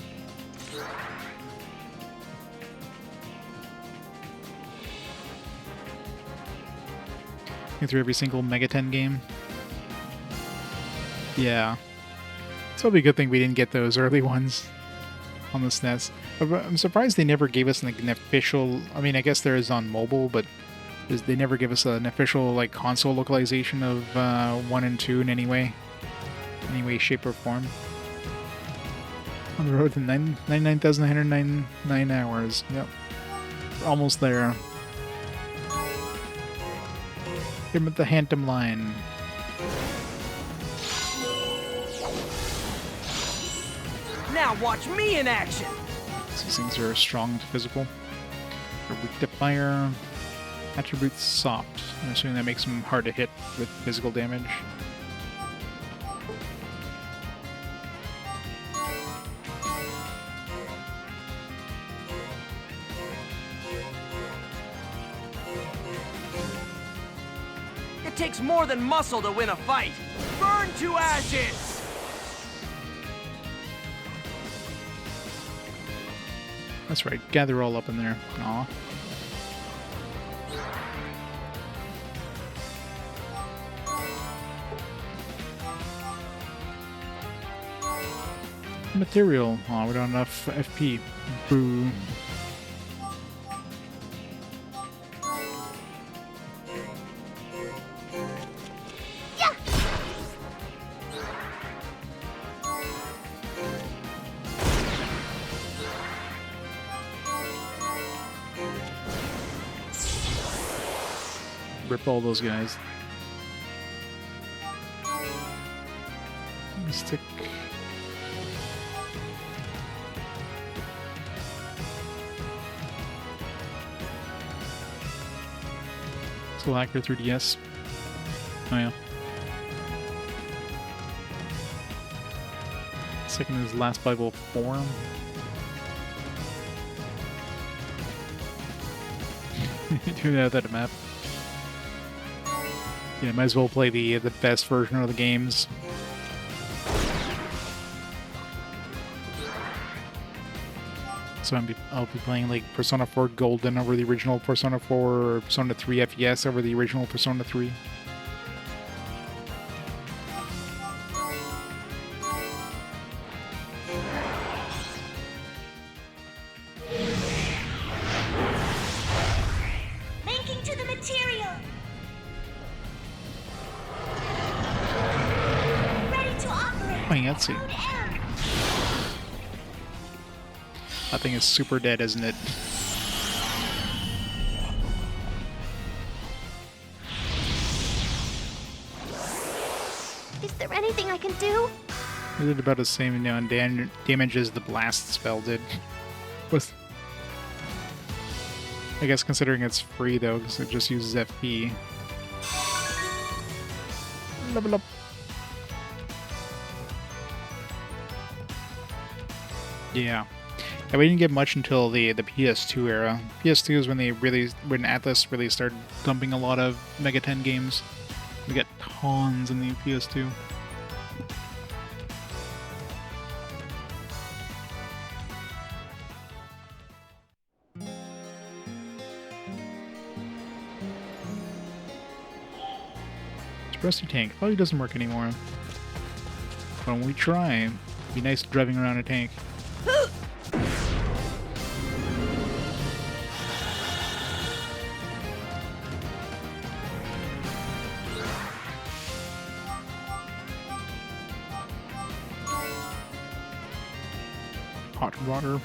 Through every single Mega 10 game. Yeah. It's probably a good thing we didn't get those early ones on the SNES. I'm surprised they never gave us like an official... I mean, I guess there is on mobile, but they never give us an official like console localization of 1 and 2 in any way, shape, or form. On the road to 99,199 hours. Yep. Almost there. Him at the Phantom Line. Now watch me in action! These things are strong to physical. They're weak to fire. Attributes soft. I'm assuming that makes them hard to hit with physical damage. It takes more than muscle to win a fight. Burn to ashes! That's right, gather all up in there. Aw. Material. Aw, we don't have enough FP. Boo. Rip all those guys. Stick. Still accurate 3DS. Oh yeah. Second is Last Bible Forum. Do that at a map. Yeah, might as well play the best version of the games. So I'll be playing like Persona 4 Golden over the original Persona 4, or Persona 3 FES over the original Persona 3. Linking to the material. Ready to operate. Oh, yeah, let's see. Code M. That thing is super dead, isn't it? Is there anything I can do? It did about the same amount of damage as the blast spell did. Was I guess considering it's free though, because it just uses FP. Level up. Yeah. Yeah, we didn't get much until the PS2 era. PS2 is when when Atlas really started dumping a lot of Mega 10 games. We got tons in the PS2. Rusty tank probably doesn't work anymore. But when we try, it'd be nice driving around a tank. Hot water.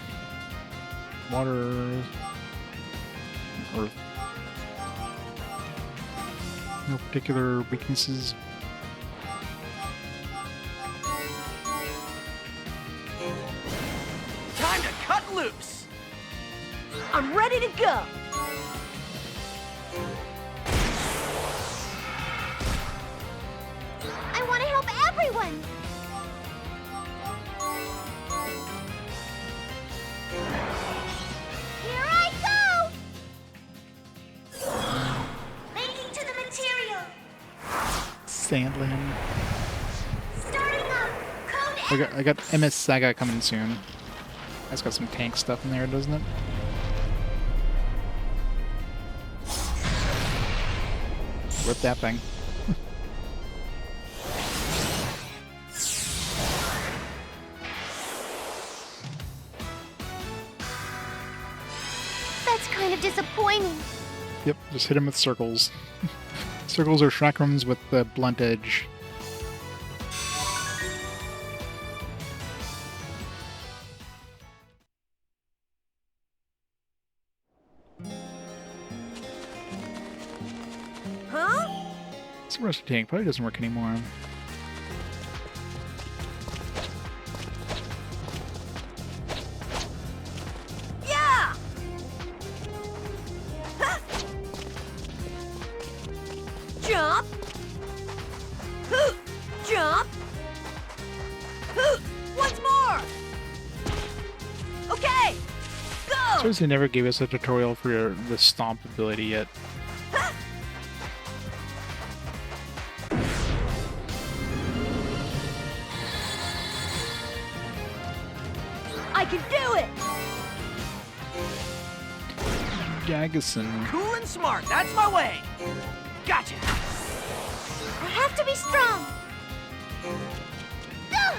Water. Earth. No particular weaknesses. Time to cut loose! I'm ready to go! I want to help everyone. Sandland. Starting up! Code I got MS Saga coming soon. That's got some tank stuff in there, doesn't it? Rip that thing. That's kind of disappointing. Yep, just hit him with circles. Circles are chakrams with the blunt edge. Huh? This rusty tank probably doesn't work anymore. Yeah! Huh. Jump! Huh. Jump! Huh. Once more! Okay! Go! Suppose they never gave us a tutorial for the stomp ability yet. I can do it! Gagason. Cool and smart, that's my way. Gotcha. I have to be strong. Ugh.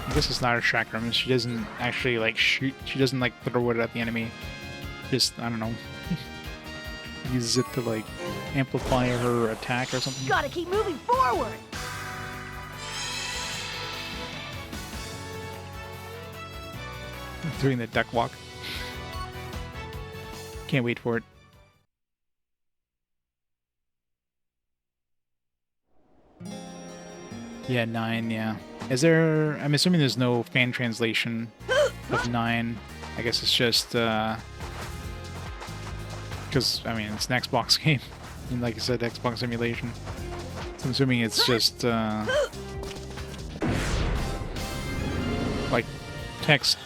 I guess it's not a chakram. She doesn't actually like shoot. She doesn't like throw it at the enemy. Just, I don't know. Uses it to like amplify her attack or something. Gotta keep moving forward! Doing the duck walk. Can't wait for it. Yeah, 9, yeah. Is there... I'm assuming there's no fan translation of 9. I guess it's just, because, I mean, it's an Xbox game. And like I said, Xbox emulation. So I'm assuming it's just, like, text,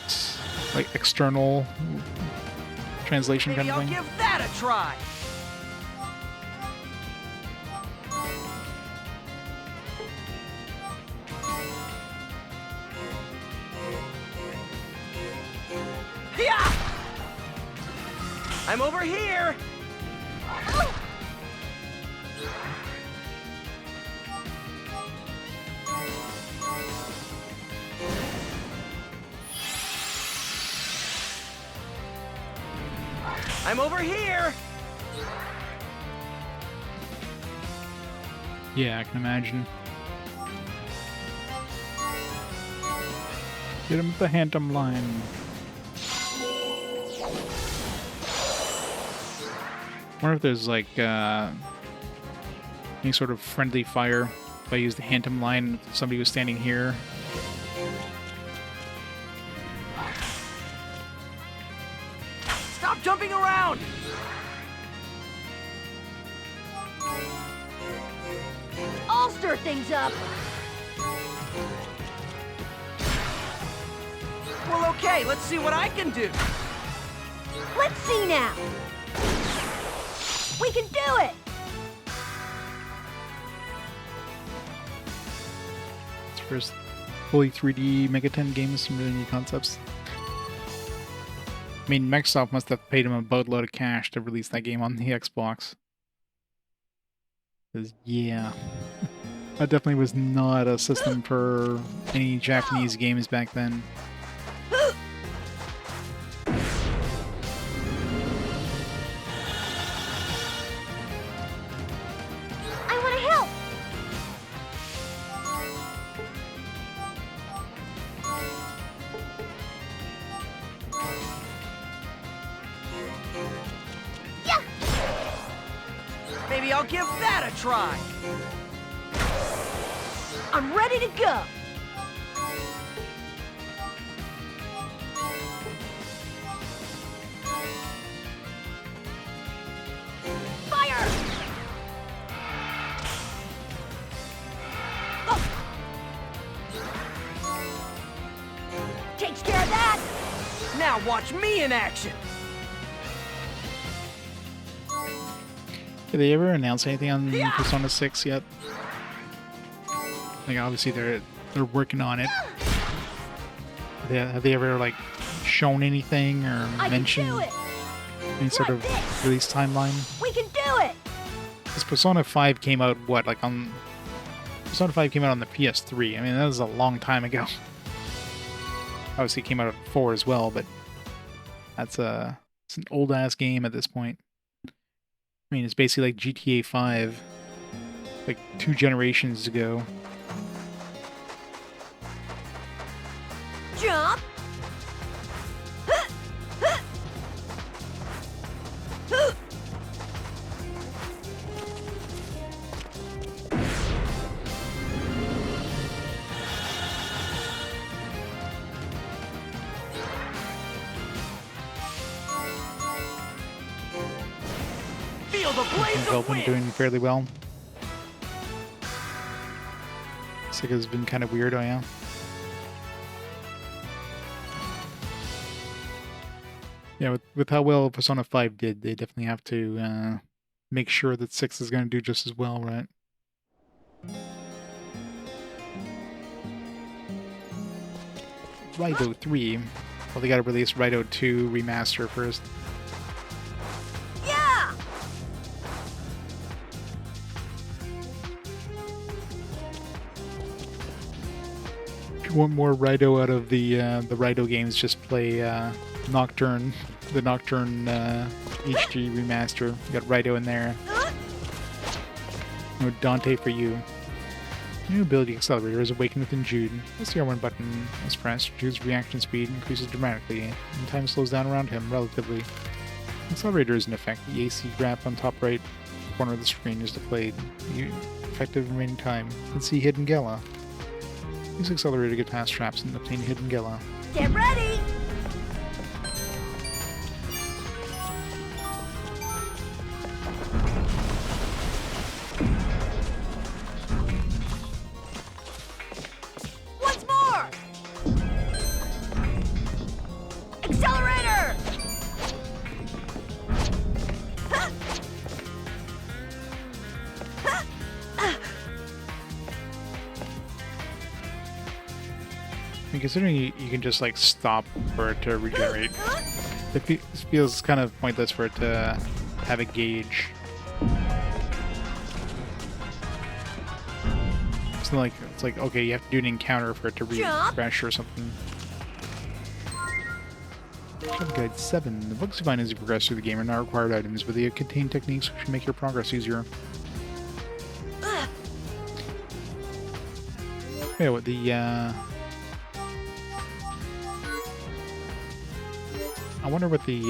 like, external translation Maybe kind of I'll thing. give that a try. Yeah! I'm over here. I'm over here. Yeah, I can imagine. Get him with the Hantom line. Wonder if there's like any sort of friendly fire if I use the Hantom line if somebody was standing here. Stop jumping around. I'll stir things up! Well, okay, let's see what I can do. Let's see now! We can do it! It's the first fully 3D Megaten game with some really neat concepts. I mean, Microsoft must have paid him a boatload of cash to release that game on the Xbox. 'Cause, yeah. That definitely was not a system for any Japanese games back then. I want to help. Yeah. Maybe I'll give that a try. I'm ready to go! Fire! Oh. Takes care of that! Now watch me in action. Did they ever announce anything on Persona 6 yet? Like, obviously they're working on it. Have they ever, like, shown anything or mentioned any sort of release timeline? We can do it! Because Persona 5 came out, what, like on... Persona 5 came out on the PS3. I mean, that was a long time ago. Obviously it came out on 4 as well, but it's an old-ass game at this point. I mean, it's basically like GTA 5, like 2 generations ago. Jump! Feel the blaze of Development wind. doing fairly well. Sika's been kind of weird, oh yeah. Yeah, with how well Persona 5 did, they definitely have to make sure that 6 is going to do just as well, right? Raidou 3. Well, they got to release Raidou 2 remaster first. Yeah! If you want more Raidou out of the Raidou games, just play Nocturne, the Nocturne HD remaster. You got Raidou in there. No Dante for you. New ability accelerator is awakened within Jude. As the R1 button is pressed, Jude's reaction speed increases dramatically, and time slows down around him relatively. Accelerator is in effect. The AC graph on top right corner of the screen is displayed. The effective remaining time. Let's see Hidden Gela. Use accelerator to get past traps and obtain Hidden Gela. Get ready! Once more! Accelerator! I mean, considering you can just like stop for it to regenerate, it feels kind of pointless for it to have a gauge. It's like okay, you have to do an encounter for it to refresh or something. Chapter Guide 7. The books you find as you progress through the game are not required items, but they contain techniques which can make your progress easier. Yeah, what the I wonder what the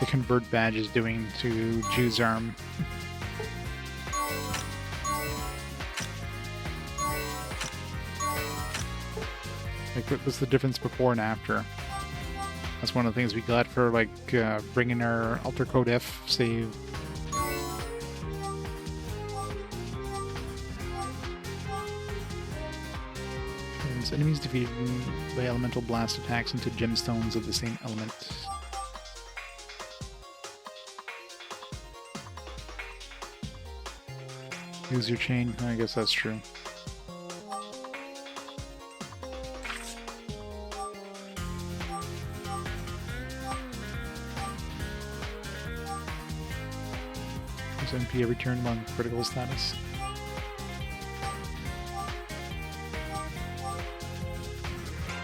convert badge is doing to Jude's arm. Like, what's the difference before and after? That's one of the things we got for, like, bringing our Alter Code F save. Enemies defeated by elemental blast attacks into gemstones of the same element. Use your chain. I guess that's true. MP return 1 critical status.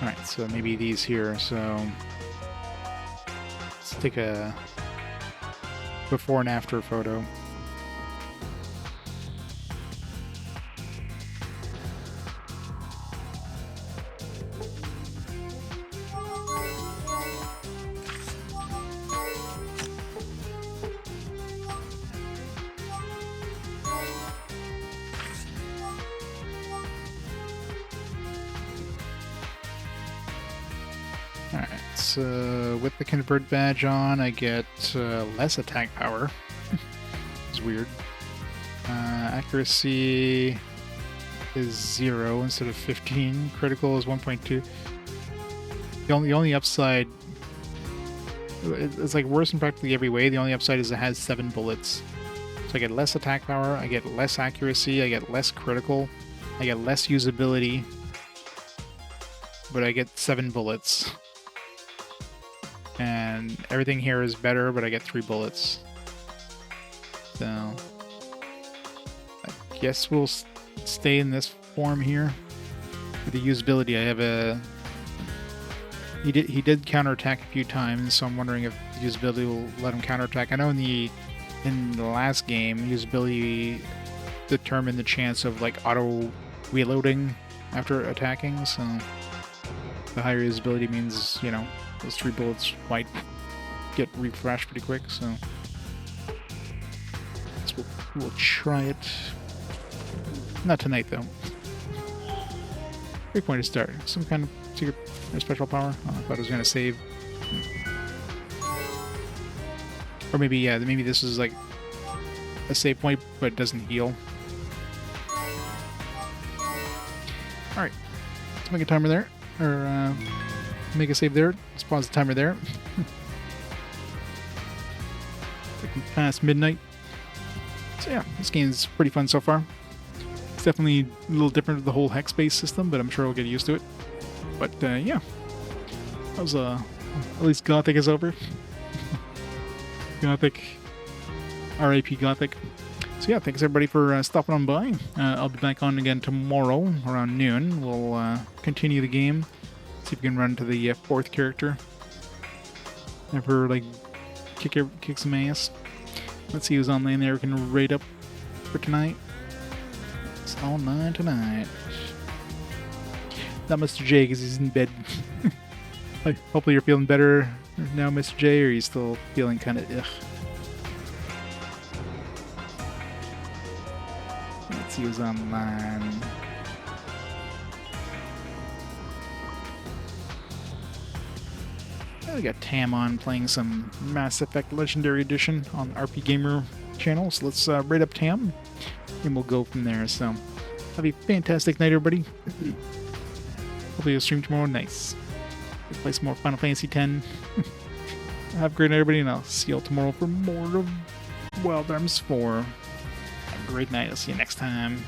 Alright, so maybe these here, so let's take a before and after photo. So with the convert badge on, I get less attack power. It's weird. Accuracy is 0 instead of 15. Critical is 1.2. The only upside It's like worse in practically every way. The only upside is it has 7 bullets. So I get less attack power, I get less accuracy, I get less critical, I get less usability, but I get 7 bullets. And everything here is better, but I get 3 bullets. So I guess we'll stay in this form here. For the usability, I have a... He did counterattack a few times, so I'm wondering if the usability will let him counterattack. I know in the last game, usability determined the chance of like auto reloading after attacking, so the higher usability means, you know, those 3 bullets might get refreshed pretty quick, so we'll try it. Not tonight though. Great point to start. Some kind of secret or special power. Oh, I thought I was gonna save. Or maybe, yeah, maybe this is like a save point, but it doesn't heal. Alright. Let's make a timer there. Or, make a save there. Let's pause the timer there. Past midnight. So yeah, this game's pretty fun so far. It's definitely a little different with the whole hex-based system, but I'm sure I'll get used to it. But, yeah. That was, at least Gothic is over. Gothic. RAP Gothic. So yeah, thanks everybody for stopping on by. I'll be back on again tomorrow around noon. We'll continue the game. See if we can run to the 4th character. Have her, like, kick some ass. Let's see who's online there we can rate up for tonight. It's all 9 tonight. Not Mr. J, because he's in bed. Hopefully you're feeling better now, Mr. J, or are you still feeling kind of ugh? Let's see who's online. We got Tam on playing some Mass Effect Legendary Edition on RP Gamer channel, so let's rate up Tam, and we'll go from there. So, have a fantastic night, everybody. Hopefully you'll stream tomorrow. Nice. We'll play some more Final Fantasy X. Have a great night, everybody, and I'll see you all tomorrow for more of Wild Arms 4. Have a great night. I'll see you next time.